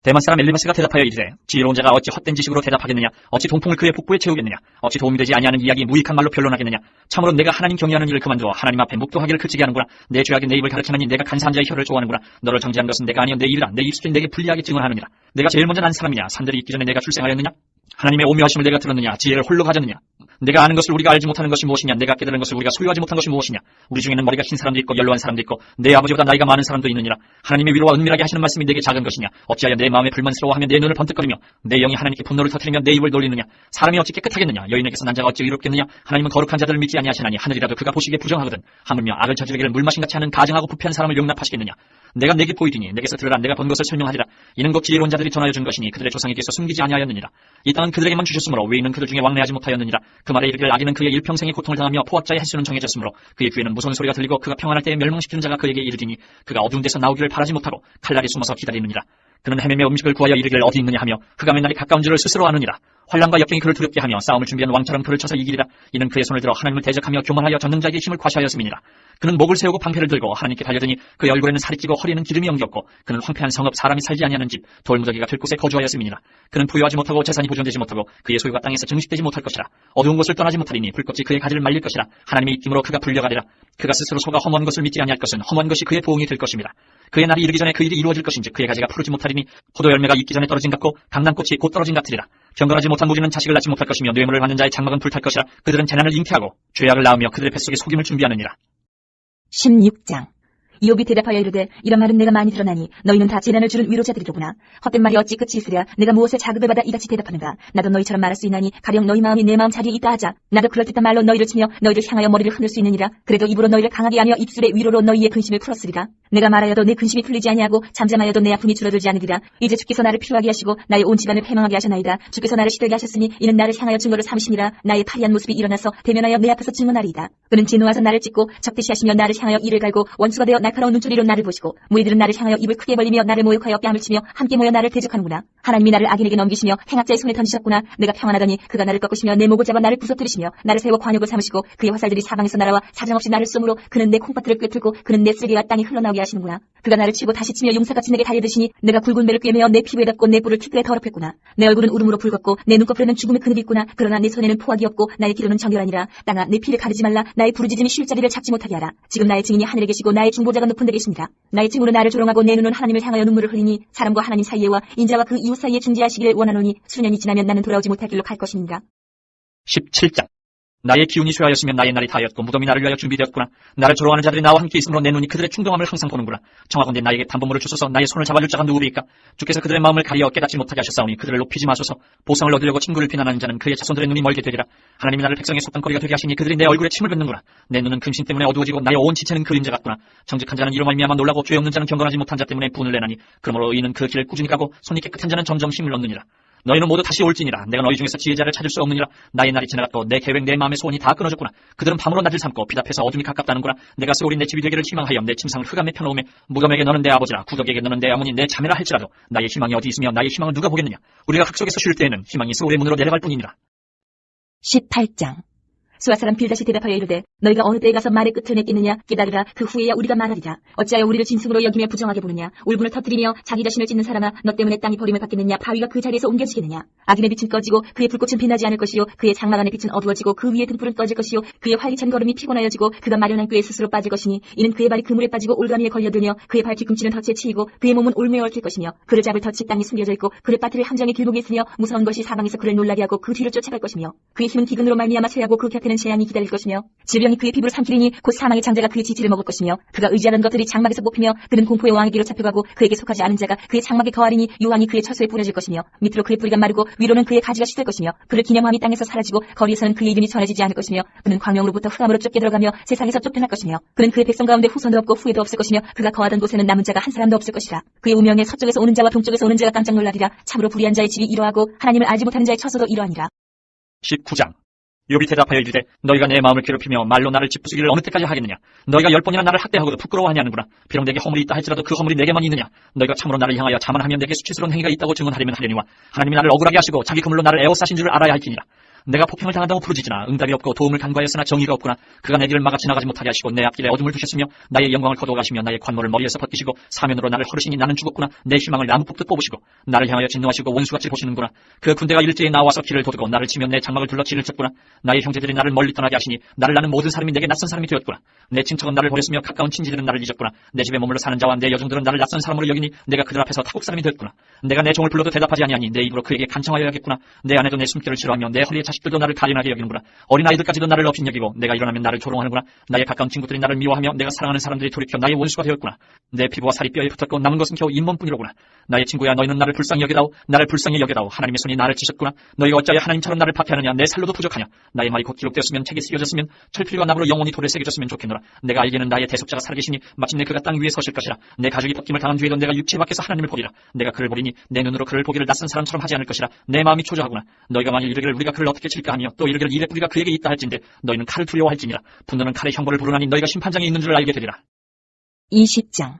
대만 사람 엘리바스가 대답하여 이르되 지혜로운 자가 어찌 헛된 지식으로 대답하겠느냐. 어찌 동풍을 그의 복부에 채우겠느냐. 어찌 도움이 되지 아니하는 이야기 무익한 말로 변론하겠느냐. 참으로 내가 하나님 경외하는 일을 그만두어 하나님 앞에 묵도하기를 그치게 하는구나. 내 죄악이 내 입을 가르치나니 내가 간사한 자의 혀를 좋아하는구나. 너를 정죄한 것은 내가 아니여 내 입이라. 내 입술이 내게 불리하게 증언하느니라. 내가 제일 먼저 난 사람이냐. 산들이 있기 전에 내가 출생하였느냐. 하나님의 오묘하심을 내가 들었느냐. 지혜를 홀로 가졌느냐. 내가 아는 것을 우리가 알지 못하는 것이 무엇이냐. 내가 깨달은 것을 우리가 소유하지 못한 것이 무엇이냐. 우리 중에는 머리가 흰 사람도 있고 연로한 사람도 있고 내 아버지보다 나이가 많은 사람도 있느니라. 하나님의 위로와 은밀하게 하시는 말씀이 내게 작은 것이냐. 어찌하여 내 마음에 불만스러워하며 내 눈을 번뜩거리며 내 영이 하나님께 분노를 터뜨리며 내 입을 놀리느냐. 사람이 어찌 깨끗하겠느냐. 여인에게서 난 자가 어찌 의롭겠느냐. 하나님은 거룩한 자들을 믿지 아니하시나니 하늘이라도 그가 보시기에 부정하거든. 하물며 악을 저지르기를 물마신같이 하는 가증하고 부패한 사람을 용납하시겠느냐. 내가 내게 보이더니 내게서 들으라. 내가 본 것을 설명하리라. 이는 곧 지혜로운 자들이 전하여 준 것이니 그들의 조상에게서 숨기지 아니하였느니라. 이 땅은 그들에게만 주셨으므로 외인은 그들 중에 왕래하지 못하였느니라. 그 말에 이르기를 악인은 그의 일평생의 고통을 당하며 포악자의 횟수는 정해졌으므로 그의 귀에는 무서운 소리가 들리고 그가 평안할 때에 멸망시키는 자가 그에게 이르리니 그가 어두운 데서 나오기를 바라지 못하고 칼날이 숨어서 기다리느니라. 그는 헤매며 음식을 구하여 이르기를 어디 있느냐 하며 흑암의 날이 가까운 줄을 스스로 아느니라. 환란과 역경이 그를 두렵게 하며 싸움을 준비한 왕처럼 그를 쳐서 이기리라. 이는 그의 손을 들어 하나님을 대적하며 교만하여 전능자에게 힘을 과시하였음이니라. 그는 목을 세우고 방패를 들고 하나님께 달려드니 그의 얼굴에는 살이 찌고 허리에는 기름이 엉겼고 그는 황폐한 성읍 사람이 살지 아니하는 집 돌무더기가 될 곳에 거주하였음이니라. 그는 부유하지 못하고 재산이 보존되지 못하고 그의 소유가 땅에서 증식되지 못할 것이라. 어두운 곳을 떠나지 못하리니 불꽃이 그의 가지를 말릴 것이라. 하나님의 입김으로 그가 불려가리라. 그가 스스로 속아 험한 것을 믿지 아니할 것은 험한 것이 그의 보응이 될 것입니다. 그의 날이 이르기 전에 그 일이 이루어질 것인지 그의 가지가 푸르지 못하리니 포도 열매가 익기 전에 떨어진 같고 강낭꽃이 곧 떨어진 같으리라. 경건하지 못한 무리는 자식을 낳지 못할 것이며 뇌물을 받는 자의 장막은 불탈 것이라. 그들은 재난을 잉태하고 죄악을 낳으며 그들의 뱃속에 속임을 준비하느니라. 16장. 이욥이 대답하여 이르되 이런 말은 내가 많이 들었나니 너희는 다 재난을 주는 위로자들이로구나. 헛된 말이 어찌 끝이 있으랴. 내가 무엇에 자극을 받아 이같이 대답하는가. 나도 너희처럼 말할 수 있나니 가령 너희 마음이 내 마음 자리에 있다 하자. 나도 그럴듯한 말로 너희를 치며 너희를 향하여 머리를 흔들 수 있느니라. 그래도 입으로 너희를 강하게 하며 입술의 위로로 너희의 근심을 풀었으리라. 내가 말하여도 내 근심이 풀리지 아니하고 잠잠하여도 내 아픔이 줄어들지 않으리라. 이제 주께서 나를 피로하게 하시고 나의 온 집안을 패망하게 하셨나이다. 주께서 나를 시들게 하셨으니 이는 나를 향하여 증거를 삼으시니라. 나의 파리한 모습이 일어나서 대면하여 내 앞에서 증언하리이다. 그는 진노하사 나를 찢고 적대시 하시며 나를 향하여 이를 갈고 원수가 되어 날카로운 눈초리로 나를 보시고 무리들은 나를 향하여 입을 크게 벌리며 나를 모욕하여 뺨을 치며 함께 모여 나를 대적하는구나. 하나님이 나를 악인에게 넘기시며 행악자의 손에 던지셨구나. 내가 평안하더니 그가 나를 꺾으시며 내 목을 잡아 나를 부서뜨리시며 나를 세워 관역을 삼으시고 그의 화살들이 사방에서 날아와 사정없이 나를 쏘므로 그는 내 콩팥들을 꿰뚫고 그는 내 쓸개와 땅이 흘러나오게 하시는구나. 그가 나를 치고 다시 치며 용사같이 내게 달려드시니 내가 굵은 배를 꿰매어 내 피부에 닿고 내 뿔을 티끌에 더럽혔구나. 내 얼굴은 울음으로 붉었고 내 눈꺼풀에는 죽음의 그늘이 있구나. 그러나 내 손에는 포악이 없고 나의 기로는 정결하니라. 땅아 내 피를 가르지 말라. 나의 부르짖음이 쉴 자리를 잡지 못하게 하라. 지금 나의 증인이 하늘에 계시고 나의 중보자가 높은 데 계십니다. 나의 친구는 나를 조롱하고 내 눈은 하나님을 향하여 눈물을 흘리니 사람과 하나님 사이에와 인자와 그 이웃 사이에 중재하시기를 원하노니 수년이 지나면 나는 돌아오지 못할 길로 갈 것입니다. 17장. 나의 기운이 쇠하였으면 나의 날이 다하였고 무덤이 나를 위하여 준비되었구나. 나를 조롱하는 자들이 나와 함께 있으므로 내 눈이 그들의 충동함을 항상 보는구나. 청하건대 나에게 담보물을 주소서. 나의 손을 잡아줄 자가 누구리까? 주께서 그들의 마음을 가리어 깨닫지 못하게 하셨사오니 그들을 높이지 마소서. 보상을 얻으려고 친구를 비난하는 자는 그의 자손들의 눈이 멀게 되리라. 하나님이 나를 백성의 속담거리가 되게 하시니 그들이 내 얼굴에 침을 뱉는구나. 내 눈은 근심 때문에 어두워지고 나의 온 지체는 그림자 같구나. 정직한 자는 이로 말미암아 놀라고 죄 없는 자는 경건하지 못한 자 때문에 분을 내나니 그러므로 의인은 그 길을 꾸준히 가고 손이 깨끗한 자는 점점 힘을 얻느니라. 너희는 모두 다시 올지니라. 내가 너희 중에서 지혜자를 찾을 수 없느니라. 나의 날이 지나갔고 내 계획 내 마음의 소원이 다 끊어졌구나. 그들은 밤으로 낮을 삼고 비답해서 어둠이 가깝다는구나. 내가 세월이 내 집이 되기를 희망하여 내 침상을 흑암에 펴놓으며 무덤에게 너는 내 아버지라 구덕에게 너는 내 어머니 내 자매라 할지라도 나의 희망이 어디 있으며 나의 희망을 누가 보겠느냐. 우리가 흙 속에서 쉴 때에는 희망이 세월의 문으로 내려갈 뿐이니라. 18장. 수아 사람 빌닷이 대답하여 이르되 너희가 어느 때에 가서 말의 끝을 맺겠느냐. 깨달으라. 그 후에야 우리가 말하리라. 어찌하여 우리를 진승으로 여기며 부정하게 보느냐. 울분을 터뜨리며 자기 자신을 찢는 사람아 너 때문에 땅이 버림을 받겠느냐. 바위가 그 자리에서 옮겨지겠느냐. 악인의 빛은 꺼지고 그의 불꽃은 빛나지 않을 것이요 그의 장막 안의 빛은 어두워지고 그 위에 등불은 꺼질 것이요 그의 활기찬 걸음이 피곤하여지고 그가 마련한 꾀에 스스로 빠질 것이니 이는 그의 발이 그물에 빠지고 올가미에 걸려들며 그의 발 뒤꿈치는 덫에 치이고 그의 몸은 올무에 얽힐 것이며 그를 잡을 덫이 땅에 숨겨져 있고 그를 빠뜨릴 함정의 길목에 있으며 무서운 것이 사방에서 그를 놀라게 하고 그 뒤를 쫓아갈 것이며 그의 힘은 기근으로 말미암아 쇠하고 그 곁에는 재앙이 기다릴 것이며 질병이 그의 피부를 삼키리니 곧 사망의 장자가 그의 지체를 먹을 것이며 그가 의지하는 것들이 장막에서 뽑히며 그는 공포의 왕에게로 잡혀가고 그에게 속하지 않은 자가 그의 장막에 거하리니 유황이 그의 처소에 뿌려질 것이며 밑으로 그의 뿌리가 마르고 위로는 그의 가지가 시들 것이며 그를 기념함이 땅에서 사라지고 거리에서는 그의 이름이 전해지지 않을 것이며 그는 광명으로부터 흑암으로 쫓겨 들어가며 세상에서 쫓겨날 것이며 그는 그의 백성 가운데 후손도 없고 후회도 없을 것이며 그가 거하던 곳에는 남은 자가 한 사람도 없을 것이라. 그의 우명에 서쪽에서 오는 자와 동쪽에서 오는 자가 깜짝 놀라리라. 참으로 불의한 자의 집이 이러하고 하나님을 알지 못하는 자의 처소도 이러하니라. 19장. 욥이 대답하여 이르되 너희가 내 마음을 괴롭히며 말로 나를 짓부수기를 어느 때까지 하겠느냐. 너희가 10번이나 나를 학대하고도 부끄러워하냐는구나. 비록 내게 허물이 있다 할지라도 그 허물이 내게만 있느냐. 너희가 참으로 나를 향하여 자만하며 내게 수치스러운 행위가 있다고 증언하려면 하려니와 하나님이 나를 억울하게 하시고 자기 그물로 나를 에워싸신 줄을 알아야 할지니라. 내가 폭행을 당한다고 부르짖으나 응답이 없고 도움을 간구하였으나 정의가 없구나. 그가 내 길을 막아 지나가지 못하게 하시고 내 앞길에 어둠을 두셨으며 나의 영광을 거두어가시며 나의 관모를 머리에서 벗기시고 사면으로 나를 허르시니 나는 죽었구나. 내 희망을 나무 뽑듯 뽑으시고 나를 향하여 진노하시고 원수같이 보시는구나. 그 군대가 일제히 나와서 길을 도두고 나를 치며 내 장막을 둘러 진을 쳤구나. 나의 형제들이 나를 멀리 떠나게 하시니 나를 나는 모든 사람이 내게 낯선 사람이 되었구나. 내 친척은 나를 버렸으며 가까운 친지들은 나를 잊었구나. 내 집에 머물러 사는 자와 내 여종들은 나를 낯선 사람으로 여기니 내가 그들 앞에서 타국 사람이 되었구나. 내가 내 종을 불러도 대답하지 아니하니 내 입으로 그에게 간청하여야겠구나. 내 아내도 내 숨결을 싫어하며 내 허리의 자식들도 나를 가련하게 여기는구나. 어린아이들까지도 나를 업신 여기고 내가 일어나면 나를 조롱하는구나. 나의 가까운 친구들이 나를 미워하며 내가 사랑하는 사람들이 돌이켜 나의 원수가 되었구나. 내 피부와 살이 뼈에 붙었고 남은 것은 겨우 잇몸뿐이로구나. 나의 친구야 너희는 나를 불쌍히 여기다오. 나를 불쌍히 여기다오. 하나님의 손이 나를 치셨구나. 너희가 어찌하여 하나님처럼 나를 박해하느냐. 내 살로도 부족하냐. 나의 말이 곧 기록되었으면 책에 새겨졌으면 철필과 나무로 영원히 돌에 새겨졌으면 좋겠노라. 내가 알기는 나의 대속자가 살아계시니 마침내 그가 땅 위에 서실 것이라. 내 가족이 벗김을 당한 뒤에도 내가 육체 밖에서 하나님을 보리라. 내가 그를 보리니 내 눈으로 그를 보기를 낯선 사람처럼 하지 않을 것이라. 내 마음이 초조하구나. 너희가 만일 이르기를 우리가 그를 어떻게 칠까 하며 또 이르기를 이래 뿌리가 그에게 있다 할진대 너희는 칼을 두려워할지니라. 분노는 칼의 형벌을 부르나니 너희가 심판장에 있는 줄 알게 되리라. 20장.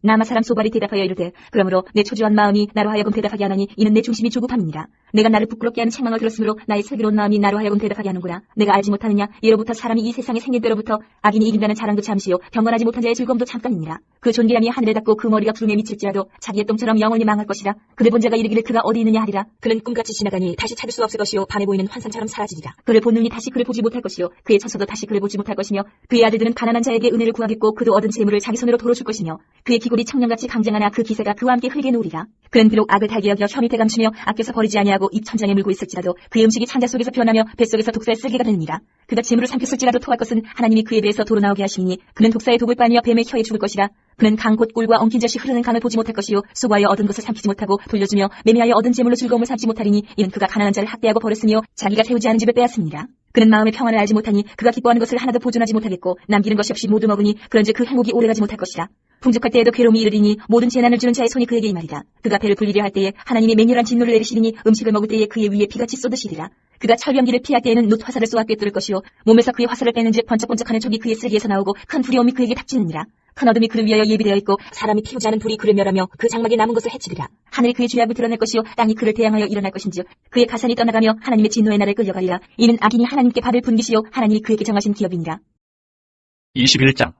나마 사람 소발이 대답하여 이르되 그러므로 내 초조한 마음이 나로 하여금 대답하게 하나니 이는 내 중심이 조급함이니라. 내가 나를 부끄럽게 하는 책망을 들었으므로 나의 슬기로운 마음이 나로 하여금 대답하게 하는구나. 내가 알지 못하느냐. 예로부터 사람이 이 세상에 생길 때로부터 악인이 이긴다는 자랑도 잠시요 경건하지 못한 자의 즐거움도 잠깐이니라. 그 존귀함이 하늘에 닿고 그 머리가 구름에 미칠지라도 자기의 똥처럼 영원히 망할 것이라. 그를 본 자가 이르기를 그가 어디 있느냐 하리라. 그는 꿈같이 지나가니 다시 찾을 수 없을 것이요 밤에 보이는 환상처럼 사라지리라. 그를 본 눈이 다시 그를 보지 못할 것이요 그의 처소도 다시 그를 보지 못할 것이며 그의 아들들은 가난한 자에게 은혜를 구하겠고 그도 얻은 재물을 자기 손으로 도로 줄 것이며 그의 기골이 청년같이 강쟁하나 그 기세가 그와 함께 흘게 놓으리라. 그는 비록 악을 달게 여겨 혀 밑에 감추며 아껴서 버리지 아니하고 입 천장에 물고 있을지라도 그의 음식이 창자 속에서 변하며 뱃속에서 독사의 쓸개가 되느니라. 그가 재물을 삼켰을지라도 토할 것은 하나님이 그에 대해서 도로 나오게 하시니 그는 독사의 독을 빨며 뱀의 혀에 죽을 것이라. 그는 강 곧 꿀과 엉킨 젖이 흐르는 강을 보지 못할 것이요 수고하여 얻은 것을 삼키지 못하고 돌려주며 매매하여 얻은 재물로 즐거움을 삼지 못하리니 이는 그가 가난한 자를 학대하고 버렸으며 자기가 세우지 않은 집을 빼앗습니다. 그는 마음의 평안을 알지 못하니 그가 기뻐하는 것을 하나도 보존하지 못하겠고 남기는 것이 없이 모두 먹으니 그런즉 그 행복이 오래가지 못할 것이라. 풍족할 때에도 괴로움이 이르리니 모든 재난을 주는 자의 손이 그에게 임하리라. 그가 배를 불리려 할 때에 하나님이 맹렬한 진노를 내리시리니 음식을 먹을 때에 그의 위에 피같이 쏟으시리라. 그가 철병기를 피할 때에는 놋 화살을 쏘아 꿰뚫을 것이요 몸에서 그의 화살을 빼는즉 번쩍번쩍하는 촉이 그의 쓸개에서 나오고 큰 두려움이 그에게 닥치느니라. 큰 어둠이 그를 위하여 예비되어 있고 사람이 피우지 않은 불이 그를 멸하며 그 장막에 남은 것을 해치리라. 하늘이 그의 죄악을 드러낼 것이요 땅이 그를 대항하여 일어날 것인지요 그의 가산이 떠나가며 하나님의 진노의 날에 끌려가리라. 이는 악인이 하나님께 받을 분깃이요 하나님이 그에게 정하신 기업이니라. 21장.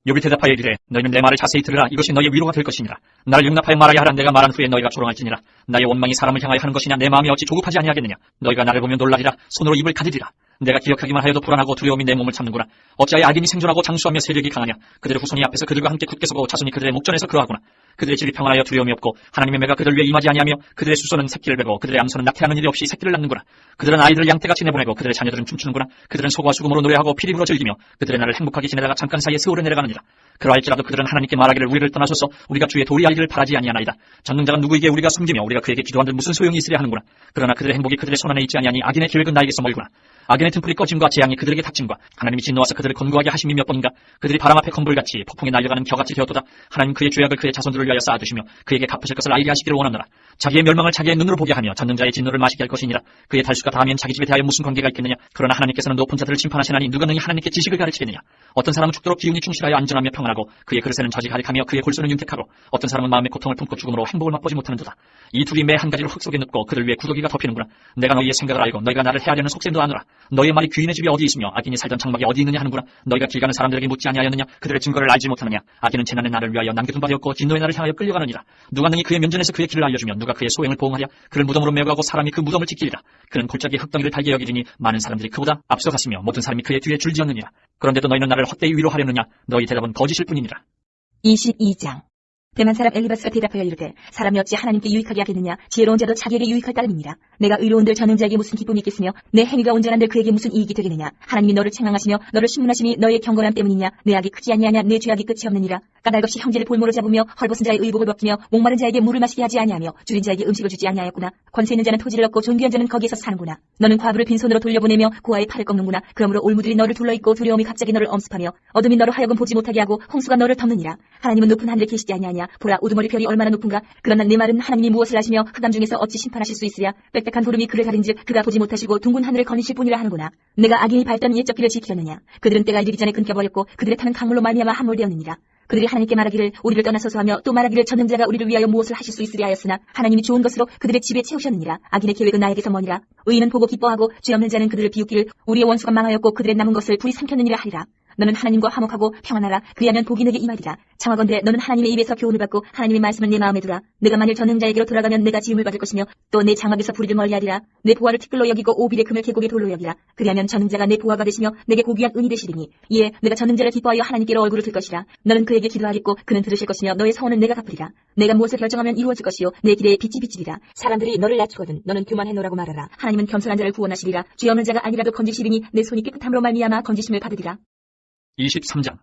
욥이 대답하여 이르되 너희는 내 말을 자세히 들으라. 이것이 너희의 위로가 될 것이니라. 나를 용납하여 말하여 하라. 내가 말한 후에 너희가 조롱할지니라. 나의 원망이 사람을 향하여 하는 것이냐. 내 마음이 어찌 조급하지 아니하겠느냐. 너희가 나를 보면 놀라리라. 손으로 입을 가리리라. 내가 기억하기만 하여도 불안하고 두려움이 내 몸을 참는구나. 어찌하여 악인이 생존하고 장수하며 세력이 강하냐. 그들의 후손이 앞에서 그들과 함께 굳게 서고 자손이 그들의 목전에서 그러하구나. 그들의 집이 평안하여 두려움이 없고 하나님의 매가 그들 위에 임하지 아니하며 그들의 수소는 새끼를 베고 그들의 암소는 낙태하는 일이 없이 새끼를 낳는구나. 그들은 아이들을 양떼같이 내보내고 그들의 자녀들은 춤추는구나. 그들은 소과 수금으로 노래하고 피리 불어 즐기며 그들의 날을 행복하게 지내다가 잠깐 사이에 세월을 내려가느니라. 그러할지라도 그들은 하나님께 말하기를 우리를 떠나소서 우리가 주의 도리 알기를 바라지 아니하나이다. 전능자가 누구에게 우리가 숨기며 우리가 그에게 기도한들 무슨 소용이 있으랴 하는구나. 그러나 그들의 행복이 그들의 손안에 있지 아니하니 악인의 계획은 나에게서 멀구나. 악인의 등불이 꺼짐과 재앙이 그들에게 닥침과 하나님이 진노하사 그들을 곤고하게 하심이 몇 번인가. 그들이 바람 앞에 건불같이 폭풍에 날려가는 겨같이 되었도다. 하나님 그의 죄악을 그의 자손들을 위하여 쌓아두시며 그에게 갚으실 것을 알게 하시기를 원하노라. 자기의 멸망을 자기의 눈으로 보게 하며 전능자의 진노를 마시게 할 것이니라. 그의 달수가 다하면 자기 집에 대하여 무슨 관계가 있겠느냐. 그러나 하나님께서는 높은 자들을 심판하시나니 누가 능히 하나님께 지식을 가르치겠느냐. 어떤 사람은 죽도록 기운이 충실하여 안전하며 평안하고 그의 그릇에는 젖이 가득하며 그의 골수는 윤택하고 어떤 사람은 마음의 고통을 품고 죽음으로 행복을 맛보지 못하는도다. 이 둘이 매 한 가지로 흙 속에 눕고 그들 위에 구더기가 덮이는구나. 내가 너희의 생각을 알고 너희가 나를 해하려는 속셈도 아노라. 너희의 말이 귀인의 집이 어디 있으며 악인이 살던 장막이 어디 있느냐 하는구나. 너희가 길 가는 사람들에게 묻지 아니하였느냐. 그들의 증거를 알지 못하느냐. 악인은 재난의 날을 위하여 남겨둔 바 되었고 진노의 날을 향하여 끌려가느니라. 누가 능히 그의 면전에서 그의 길을 알려주며 누가 그의 소행을 보응하랴. 그를 무덤으로 메고 가고 사람이 그 무덤을 지키리라. 그는 골짜기 흙덩이를 달게 여기리니 많은 사람들이 그보다 앞서갔으며 모든 사람이 그의 뒤에 줄지었느니라. 그런데도 너희는 나를 헛되이 위로하려느냐. 너희 대답은 거짓일 뿐이니라. 22장. 대만 사람 엘리바스가 대답하여 이르되 사람이 어찌 하나님께 유익하게 하겠느냐. 지혜로운 자도 자기에게 유익할 따름이니라. 내가 의로운들 전능자에게 무슨 기쁨이 있겠으며 내 행위가 온전한들 그에게 무슨 이익이 되겠느냐. 하나님이 너를 책망하시며 너를 신문하심이 너의 경건함 때문이냐. 내 악이 크지 아니하냐. 내 죄악이 끝이 없느니라. 까닭없이 형제를 볼모로 잡으며 헐벗은 자의 의복을 벗기며 목마른 자에게 물을 마시게 하지 아니하며 줄인 자에게 음식을 주지 아니하였구나. 권세 있는 자는 토지를 얻고 존귀한 자는 거기에서 사는구나. 너는 과부를 빈손으로 돌려보내며 고아의 팔을 꺾는구나. 그러므로 올무들이 너를 둘러있고 두려움이 갑자기 너를 엄습하며 어둠이 너를 하여금 보지 못하게 하고 홍수가 너를 덮느니라. 하나님은 높은 하늘에 계시지 아니하냐. 보라 우두머리 별이 얼마나 높은가. 그러나 내 말은 하나님이 무엇을 하시며 흑암 중에서 어찌 심판하실 수 있으랴. 빽빽한 구름이 그를 가린즉 그가 보지 못하시고 둥근 하늘을 거니실 뿐이라 하는구나. 내가 악인이 밟던 옛적 길을 지키려느냐. 그들은 때가 이르기 전에 끊겨버렸고 그들의 타는 강물로 말미암아 함몰되었느니라. 그들이 하나님께 말하기를 우리를 떠나소서 하며 또 말하기를 전능자가 우리를 위하여 무엇을 하실 수 있으랴 하였으나 하나님이 좋은 것으로 그들의 집에 채우셨느니라. 악인의 계획은 나에게서 머니라. 의인은 보고 기뻐하고 죄 없는 자는 그들을 비웃기를 우리의 원수가 망하였고 그들의 남은 것을 불이 삼켰느니라 하리라. 너는 하나님과 화목하고 평안하라. 그리하면 복이 내게 임하리라. 청하건대 너는 하나님의 입에서 교훈을 받고 하나님의 말씀을 내 마음에 두라. 내가 만일 전능자에게로 돌아가면 내가 지음을 받을 것이며 또 내 장막에서 불의를 멀리하리라. 내 보화를 티끌로 여기고 오빌의 금을 계곡의 돌로 여기라. 그리하면 전능자가 내 보화가 되시며 내게 고귀한 은이 되시리니 이에 내가 전능자를 기뻐하여 하나님께로 얼굴을 들 것이라. 너는 그에게 기도하겠고 그는 들으실 것이며 너의 서원은 내가 갚으리라. 내가 무엇을 결정하면 이루어질 것이요 내 길에 빛이 비치리라. 사람들이 너를 낮추거든 너는 교만해노라고 말하라. 하나님은 겸손한 자를 구원하시리라. 죄 없는 자가 아니라도 건지시리니 내 손이 깨끗함으로 말미암아 건지심을 받으리라. 23장.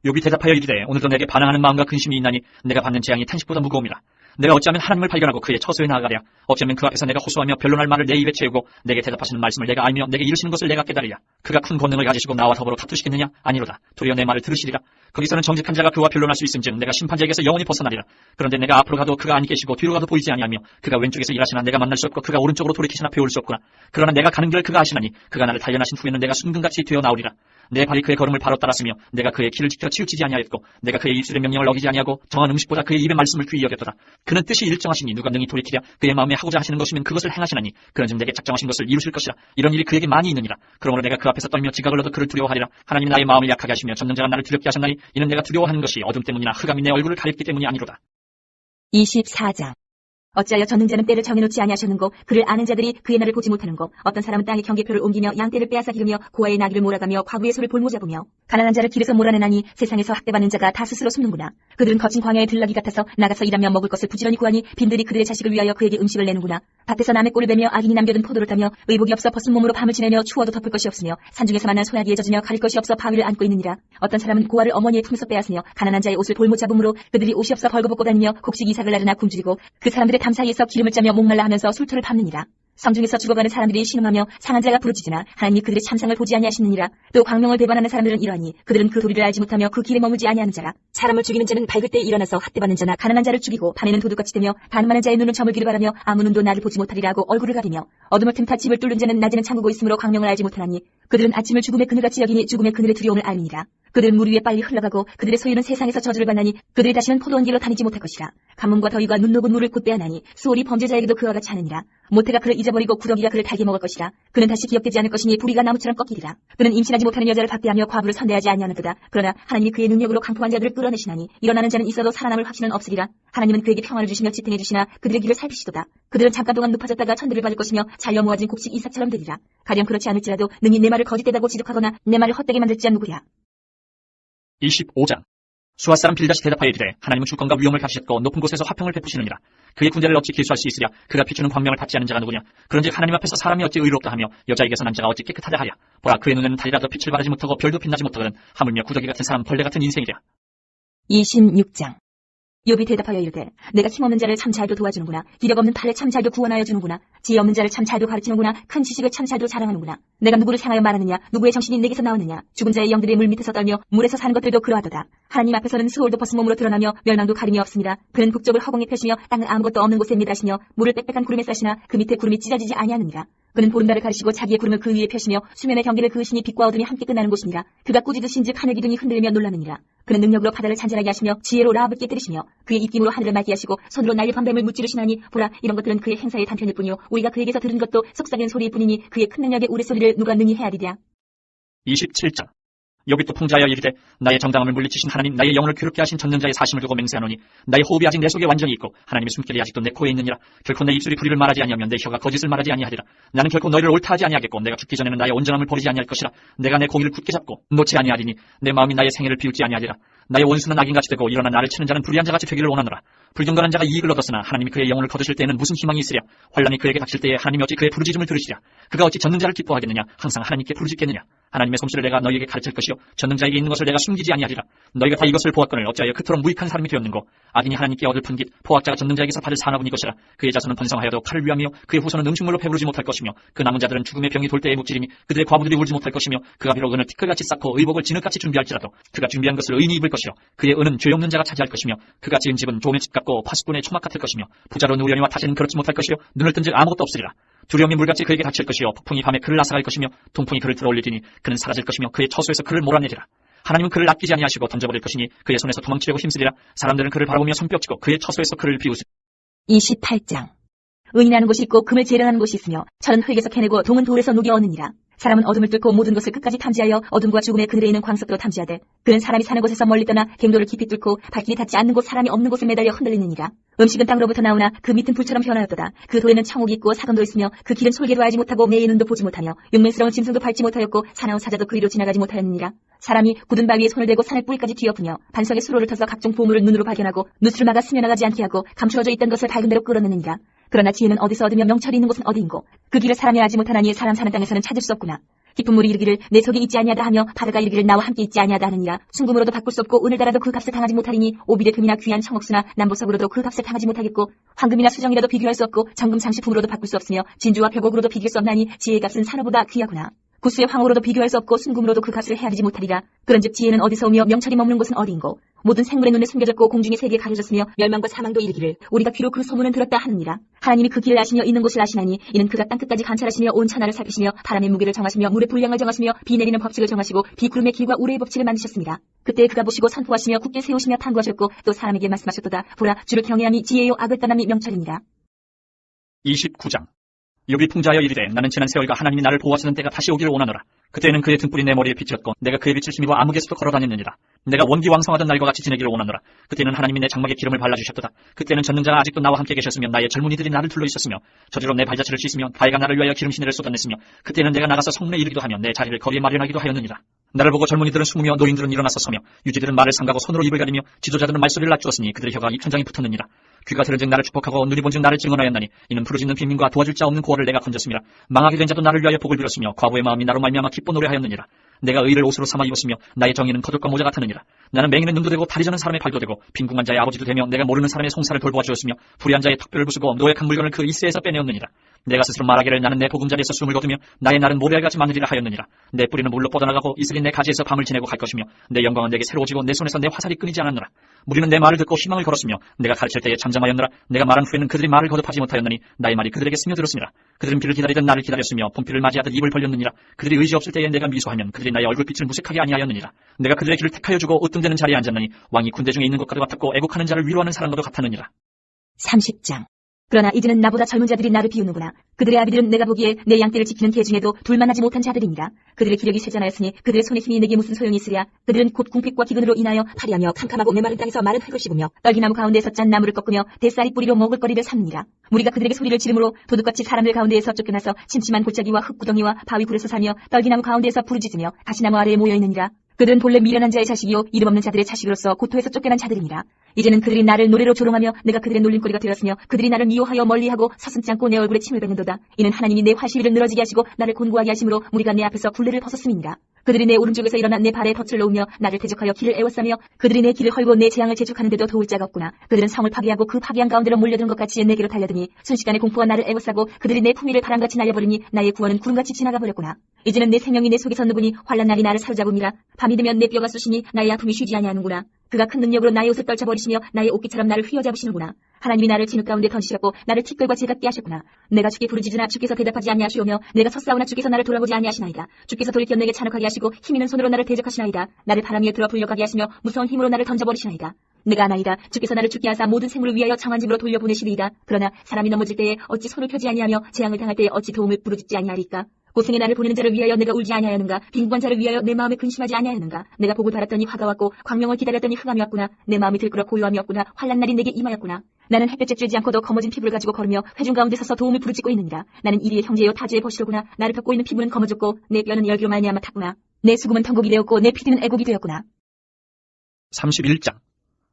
욥이 대답하여 이르되 오늘도 내게 반항하는 마음과 근심이 있나니 내가 받는 재앙이 탄식보다 무거움이라. 내가 어찌하면 하나님을 발견하고 그의 처소에 나아가랴. 어찌하면 그 앞에서 내가 호소하며 변론할 말을 내 입에 채우고 내게 대답하시는 말씀을 내가 알며 내게 이르시는 것을 내가 깨달으랴. 그가 큰 권능을 가지시고 나와 더불어 다투시겠느냐? 아니로다. 도리어 내 말을 들으시리라. 거기서는 정직한 자가 그와 변론할 수 있음즉 내가 심판자에게서 영원히 벗어나리라. 그런데 내가 앞으로 가도 그가 아니 계시고 뒤로 가도 보이지 아니하며 그가 왼쪽에서 일하시나 내가 만날 수 없고 그가 오른쪽으로 돌이키시나 배울 수 없구나. 그러나 내가 가는 길을 그가 아시나니 그가 나를 단련하신 후에는 내가 순금같이 되어 나오리라. 내 발이 그의 걸음을 바로 따랐으며 내가 그의 길을 지켜 치우치지 아니하였고 내가 그의 입술의 명령을 어기지 아니하고 정한 음식보다 그의 입의 말씀을 귀히 여겼도다. 그는 뜻이 일정하시니 누가 능히 돌이키랴. 그의 마음에 하고자 하시는 것이면 그것을 행하시나니 그런즉 내게 작정하신 것을 이루실 것이라. 이런 일이 그에게 많이 있느니라. 그러므로 내가 그 앞에서 떨며 지각을 얻어 그를 두려워하리라. 하나님이 나의 마음을 약하게 하시며 전능자가 나를 두렵게 하셨나니 이는 내가 두려워하는 것이 어둠 때문이나 흑암이 내 얼굴을 가렸기 때문이 아니로다. 24장. 어찌하여 전능자는 때를 정해놓지 아니하셨는고 그를 아는 자들이 그의 날을 보지 못하는고 어떤 사람은 땅의 경계표를 옮기며 양떼를 빼앗아 기르며 고아의 나귀를 몰아가며 과부의 소를 볼모잡으며 가난한 자를 길에서 몰아내나니 세상에서 학대받는 자가 다 스스로 숨는구나. 그들은 거친 광야의 들나귀 같아서 나가서 일하며 먹을 것을 부지런히 구하니 빈들이 그들의 자식을 위하여 그에게 음식을 내는구나. 밭에서 남의 꼴을 베며 악인이 남겨둔 포도를 따며 의복이 없어 벗은 몸으로 밤을 지내며 추워도 덮을 것이 없으며 산중에서 만난 소나기에 젖으며 가릴 것이 없어 바위를 안고 있느니라. 어떤 사람은 고아를 어머니의 품에서 빼앗으며 가난한 자의 옷을 볼모잡음으로 그들이 옷이 없어 벌거벗고 다니며 곡식 이삭을 나르나 굶주리고 그 사람들의 담 사이에서 기름을 짜며 목말라 하면서 술토를 밟느니라. 성중에서 죽어가는 사람들이 신음하며 상한 자가 부르짖으나 하나님이 그들의 참상을 보지 아니하시느니라. 또 광명을 배반하는 사람들은 이러하니 그들은 그 도리를 알지 못하며 그 길에 머물지 아니하는 자라. 사람을 죽이는 자는 밝을 때 일어나서 학대받는 자나 가난한 자를 죽이고 밤에는 도둑같이 되며 가늠하는 자의 눈은 저물기를 바라며 아무 눈도 나를 보지 못하리라 하고 얼굴을 가리며 어둠을 틈타 집을 뚫는 자는 낮에는 잠그고 있으므로 광명을 알지 못하나니 그들은 아침을 죽음의 그늘같이 여기니 죽음의 그늘의 두려움을 알미니라. 그들은 물 위에 빨리 흘러가고 그들의 소유는 세상에서 저주를 받나니 그들이 다시는 포도원 길로 다니지 못할 것이라. 가뭄과 더위가 눈 녹은 물을 곧 빼앗나니 수월이 범죄자에게도 그와 같이 하느니라. 모태가 그를 잊어버리고 구더기가 그를 달게 먹을 것이라. 그는 다시 기억되지 않을 것이니 부리가 나무처럼 꺾이리라. 그는 임신하지 못하는 여자를 박대하며 과부를 선대하지 아니하는도다. 그러나 하나님이 그의 능력으로 강포한 자들을 끌어내시나니 일어나는 자는 있어도 살아남을 확신은 없으리라. 하나님은 그에게 평안을 주시며 지탱해 주시나 그들의 길을 살피시도다. 그들은 잠깐 동안 높아졌다가 천들을 받을 것이며 잘려 모아진 곡식 이삭처럼 되리라. 가령 그렇지 않을지라도 능히 내 말을 거짓되다고 지적하거나 내 말을 헛되게 만들 자 누구랴. 25장. 수아 사람 빌다시 대답하여 이르되 하나님은 주권과 위엄을 가지셨고 높은 곳에서 화평을 베푸시느니라. 그의 군대를 어찌 길수할 수 있으랴. 그가 비추는 광명을 받지 않은 자가 누구냐. 그런즉 하나님 앞에서 사람이 어찌 의롭다 하며 여자에게서 난 자가 어찌 깨끗하다 하랴. 보라 그의 눈에는 달이라도 빛을 발하지 못하고 별도 빛나지 못하거든 하물며 구더기 같은 사람 벌레 같은 인생이랴. 26장. 욥이 대답하여 이르되 내가 힘없는 자를 참 잘도 도와주는구나. 기력 없는 팔을 참 잘도 구원하여 주는구나. 지혜 없는 자를 참 잘도 가르치는구나. 큰 지식을 참 잘도 자랑하는구나. 내가 누구를 향하여 말하느냐. 누구의 정신이 내게서 나오느냐. 죽은 자의 영들이 물 밑에서 떨며 물에서 사는 것들도 그러하도다. 하나님 앞에서는 수월도 벗은 몸으로 드러나며 멸망도 가림이 없습니다. 그는 북쪽을 허공에 펴시며 땅을 아무것도 없는 곳에 미다시며 물을 빽빽한 구름에 싸시나 그 밑에 구름이 찢어지지 아니하느니라. 그는 보름달을 가르시고 자기의 구름을 그 위에 펴시며 수면의 경계를 그으시니 빛과 어둠이 함께 끝나는 곳이니라. 그가 꾸짖으신즉 하늘 기둥이 흔들리며 놀라느니라. 그는 능력으로 바다를 잔잔하게 하시며 지혜로 라합을 깨뜨리시며 그의 입김으로 하늘을 맑게 하시고 손으로 날려 밤뱀을 무찌르시나니 보라 이런 것들은 그의 행사의 단편일 뿐이요 우리가 그에게서 들은 것도 속삭이는 소리일 뿐이니 그의 큰 능력의 우레소리를 누가 능히 헤아리랴. 27장. 욥이 또 풍자하여 이르되 나의 정당함을 물리치신 하나님 나의 영혼을 괴롭게 하신 전능자의 사심을 두고 맹세하노니 나의 호흡이 아직 내 속에 완전히 있고 하나님의 숨결이 아직도 내 코에 있느니라. 결코 내 입술이 불의를 말하지 아니하며 내 혀가 거짓을 말하지 아니하리라. 나는 결코 너희를 옳다 하지 아니하겠고 내가 죽기 전에는 나의 온전함을 버리지 아니할 것이라. 내가 내 공의를 굳게 잡고 놓지 아니하리니 내 마음이 나의 생애를 비웃지 아니하리라. 나의 원수는 악인같이 되고 일어나 나를 치는 자는 불의한 자같이 되기를 원하노라. 불경건한 자가 이익을 얻었으나 하나님이 그의 영혼을 거두실 때에는 무슨 희망이 있으랴. 환난이 그에게 닥칠 때에 하나님이 어찌 그의 부르짖음을 들으시랴. 그가 어찌 전능자를 기뻐하겠느냐. 항상 하나님께 부르짖겠느냐. 하나님의 솜씨를 내가 너희에게 가르칠 것이요 전능자에게 있는 것을 내가 숨기지 아니하리라. 너희가 다 이것을 보았거늘 어찌하여 그토록 무익한 사람이 되었는고. 악인이 하나님께 얻을 푼깃 포악자가 전능자에게서 받을 산업은 이것이라. 그의 자손은 번성하여도 칼을 위하며 그의 후손은 음식물로 배부르지 못할 것이며 그 남은 자들은 죽음의 병이 돌 때에 묵지리니 그들의 과부들이 울지 못할 것이며 그가 비록 은을 티끌같이 쌓고 의복을 진흙같이 준비할지라도 그가 준비한 것을 의인이 입을 것이요 그의 은은 죄 없는 자가 차지할 것이며 그가 지은 집은 종의 집 같고 파수꾼의 초막 같을 것이며 부자로는 우연히와 다시는 그렇지 못할 것이요 눈을 뜬즉 아무것도 없으리라. 두려움이 물같이 그에게 닥칠 것이요 폭풍이 밤에 그를 앗아갈 것이며 동풍이 그를 들어올리리니 그는 사라질 것이며 그의 처소에서 그를 몰아내리라. 하나님은 그를 아끼지 아니하시고 던져버릴 것이니 그의 손에서 도망치려고 힘쓰리라. 사람들은 그를 바라보며 손뼉치고 그의 처소에서 그를 비웃으리라. 28장. 은이라는 곳이 있고 금을 재련하는 곳이 있으며 철은 흙에서 캐내고 동은 돌에서 녹여 얻느니라. 사람은 어둠을 뚫고 모든 것을 끝까지 탐지하여 어둠과 죽음의 그늘에 있는 광석도 탐지하되 그는 사람이 사는 곳에서 멀리 떠나 갱도를 깊이 뚫고 발길이 닿지 않는 곳 사람이 없는 곳에 매달려 흔들리느니라. 음식은 땅으로부터 나오나 그 밑은 불처럼 변하였도다. 그 돌에는 청옥이 있고 사돈도 있으며 그 길은 솔개도 알지 못하고 매의 눈도 보지 못하며 용맹스러운 짐승도 밟지 못하였고 사나운 사자도 그 위로 지나가지 못하였느니라. 사람이 굳은 바위에 손을 대고 산의 뿌리까지 뒤엎으며 반석에 수로를 터서 각종 보물을 눈으로 발견하고 누수를 막아 스며나가지 않게 하고 감추어져 있던 것을 밝은 대로 끌어내느니라. 그러나 지혜는 어디서 얻으며 명철이 있는 곳은 어디인고 그 길을 사람이 알지 못하나니 사람 사는 땅에서는 찾을 수 없구나. 깊은 물이 이르기를 내 속에 있지 아니하다 하며 바다가 이르기를 나와 함께 있지 아니하다 하느니라. 순금으로도 바꿀 수 없고 은을 달아도 그 값을 당하지 못하리니 오빌의 금이나 귀한 청옥수나 남보석으로도 그 값을 당하지 못하겠고 황금이나 수정이라도 비교할 수 없고 정금 장식품으로도 바꿀 수 없으며 진주와 벽옥으로도 비길 수 없나니 지혜의 값은 산호보다 귀하구나. 구수의 황호로도 비교할 수 없고 순금으로도 그 값을 헤아리지 못하리라. 그런즉 지혜는 어디서 오며 명철이 머무는 곳은 어디인고 모든 생물의 눈에 숨겨졌고 공중의 세계에 가려졌으며 멸망과 사망도 이르기를 우리가 귀로 그 소문은 들었다 하느니라. 하나님이 그 길을 아시며 있는 곳을 아시나니 이는 그가 땅끝까지 관찰하시며 온 천하를 살피시며 바람의 무게를 정하시며 물의 분량을 정하시며 비 내리는 법칙을 정하시고 비구름의 길과 우레의 법칙을 만드셨습니다. 그때 그가 보시고 선포하시며 굳게 세우시며 탐구하셨고 또 사람에게 말씀하셨도다. 보라, 주를 경외함이 지혜요 악을 떠남이 명철이니라. 29장. 욥이 풍자하여 이르되 나는 지난 세월과 하나님이 나를 보호하시는 때가 다시 오기를 원하노라. 그때는 그의 등불이 내 머리에 비쳤고 내가 그의 빛을 힘입어 암흑에서도 걸어다녔느니라. 내가 원기왕성하던 날과 같이 지내기를 원하노라. 그때는 하나님이 내 장막에 기름을 발라주셨도다. 그때는 전능자가 아직도 나와 함께 계셨으며 나의 젊은이들이 나를 둘러 있었으며 저주로 내 발자취를 씻으며 바위가 나를 위하여 기름시내를 쏟아냈으며 그때는 내가 나가서 성문에 이르기도 하며 내 자리를 거리에 마련하기도 하였느니라. 나를 보고 젊은이들은 숨으며 노인들은 일어나서 서며 유지들은 말을 삼가고 손으로 입을 가리며 지도자들은 말소리를 낮추었으니 그들의 혀가 입천장에 붙었느니라. 귀가 들은즉 나를 축복하고 눈이 본즉 나를 증언하였나니 이는 부르짖는 빈민과 도와줄 자 없는 고아를 내가 건졌음이라. 망하게 된 자도 나를 위하여 복을 빌었으며 과부의 마음이 나로 말미암아 기뻐 노래하였느니라. 내가 의를 옷으로 삼아 입었으며 나의 정의는 겉옷과 모자 같았느니라. 나는 맹인의 눈도 되고 다리 저는 사람의 발도 되고 빈궁한 자의 아버지도 되며 내가 모르는 사람의 송사를 돌보아 주었으며 불의한 자의 턱뼈를 부수고 노획한 물건을 그 이새에서 빼내었느니라. 내가 스스로 말하기를 나는 내 보금자리에서 숨을 거두며 나의 날은 모래알같이 많으리라 하였느니라. 내 뿌리는 물로 뻗어나가고 이슬이 내 가지에서 밤을 지내고 갈 것이며 내 영광은 내게 새로워지고 내 손에서 내 화살이 끊이지 않았느라. 무리는 내 말을 듣고 희망을 걸었으며 내가 가르칠 때에 잠잠하였느라. 내가 말한 후에는 그들이 말을 거듭하지 못하였느니 나의 말이 그들에게 스며들었으니라. 그들은 비를 기다리던 나를 기다렸으며 봄비를 맞이하듯 입을 벌렸느니라. 그들이 의지 없을 때에 내가 미소하면 그들이 나의 얼굴빛을 무색하게 아니하였느니라. 내가 그들의 길을 택하여 주고 으뜸되는 자리에 앉았느니 왕이 군대 중에 있는 것과도 같았고 애국하는 자를 위로하는 사람과도 같았느니라. 30장. 그러나 이제는 나보다 젊은 자들이 나를 비우는구나. 그들의 아비들은 내가 보기에 내 양떼를 지키는 개 중에도 둘만 하지 못한 자들이니라. 그들의 기력이 쇠잔하였으니 그들의 손의 힘이 내게 무슨 소용이 있으랴. 그들은 곧 궁핍과 기근으로 인하여 파리하며 캄캄하고 메마른 땅에서 마른 흙을 씹으며 떨기나무 가운데에서 짠 나무를 꺾으며 뱃살이 뿌리로 먹을 거리를 삼느니라. 우리가 그들에게 소리를 지르므로 도둑같이 사람들 가운데에서 쫓겨나서 침침한 골짜기와 흙구덩이와 바위 굴에서 사며 떨기나무 가운데에서 부르짖으며 가시나무 아래에 모여있느니라. 그들은 본래 미련한 자의 자식이요 이름 없는 자들의 자식으로서 고토에서 쫓겨난 자들이니라. 이제는 그들이 나를 노래로 조롱하며 내가 그들의 놀림거리가 되었으며 그들이 나를 미워하여 멀리하고 서슴지 않고 내 얼굴에 침을 뱉는도다. 이는 하나님이 내 활시위를 늘어지게 하시고 나를 곤고하게 하심으로 우리가 내 앞에서 굴레를 벗었음이니라. 그들이 내 오른쪽에서 일어나 내 발에 덫을 놓으며 나를 대적하여 길을 애워싸며 그들이 내 길을 헐고 내 재앙을 재촉하는데도 도울 자가 없구나. 그들은 성을 파괴하고 그 파괴한 가운데로 몰려드는 것 같이 내게로 달려드니 순식간에 공포가 나를 애워싸고 그들이 내 품위를 바람같이 날려버리니 나의 구원은 구름같이 지나가 버렸구나. 이제는 내 생명이 내 속에서 누구니 환난 날이 나를 사로잡음이라. 밤이 되면 내 뼈가 쑤시니 나의 아픔이 쉬지 아니하는구나. 그가 큰 능력으로 나의 옷을 떨쳐버리시며 나의 옷깃처럼 나를 휘어잡으시는구나. 하나님이 나를 진흙 가운데 던지셨고 나를 티끌과 재같게 하셨구나. 내가 주께 부르짖으나 주께서 대답하지 아니하시오며 내가 섰사오나 주께서 나를 돌아보지 아니하시나이다. 주께서 돌이켜 내게 잔혹하게 하시고 힘있는 손으로 나를 대적하시나이다. 나를 바람 위에 들어 불려가게 하시며 무서운 힘으로 나를 던져버리시나이다. 내가 아나이다. 주께서 나를 죽게 하사 모든 생물을 위하여 정한 집으로 돌려보내시리이다. 그러나 사람이 넘어질 때에 어찌 손을 펴지 아니하며 재앙을 당할 때에 어찌 도움을 부르짖지 아니하리까. 고생에 나를 보내는 자를 위하여 내가 울지 아니하였는가. 빈곤한 자를 위하여 내 마음에 근심하지 아니하였는가. 내가 복을 바랐더니 화가 왔고 광명을 기다렸더니 흑암이 왔구나. 내 마음이 들끓어 고요함이 왔구나. 환난 날이 내게 임하였구나. 나는 햇볕에 쬐지 않고도 검어진 피부를 가지고 걸으며 회중 가운데 서서 도움을 부르짖고 있느니라. 나는 이리의 형제요 타주의 버시로구나. 나를 덮고 있는 피부는 검어졌고 내 뼈는 열기로 말미암아 탔구나. 내 수금은 텅국이 되었고 내 피디는 애곡이 되었구나. 31장.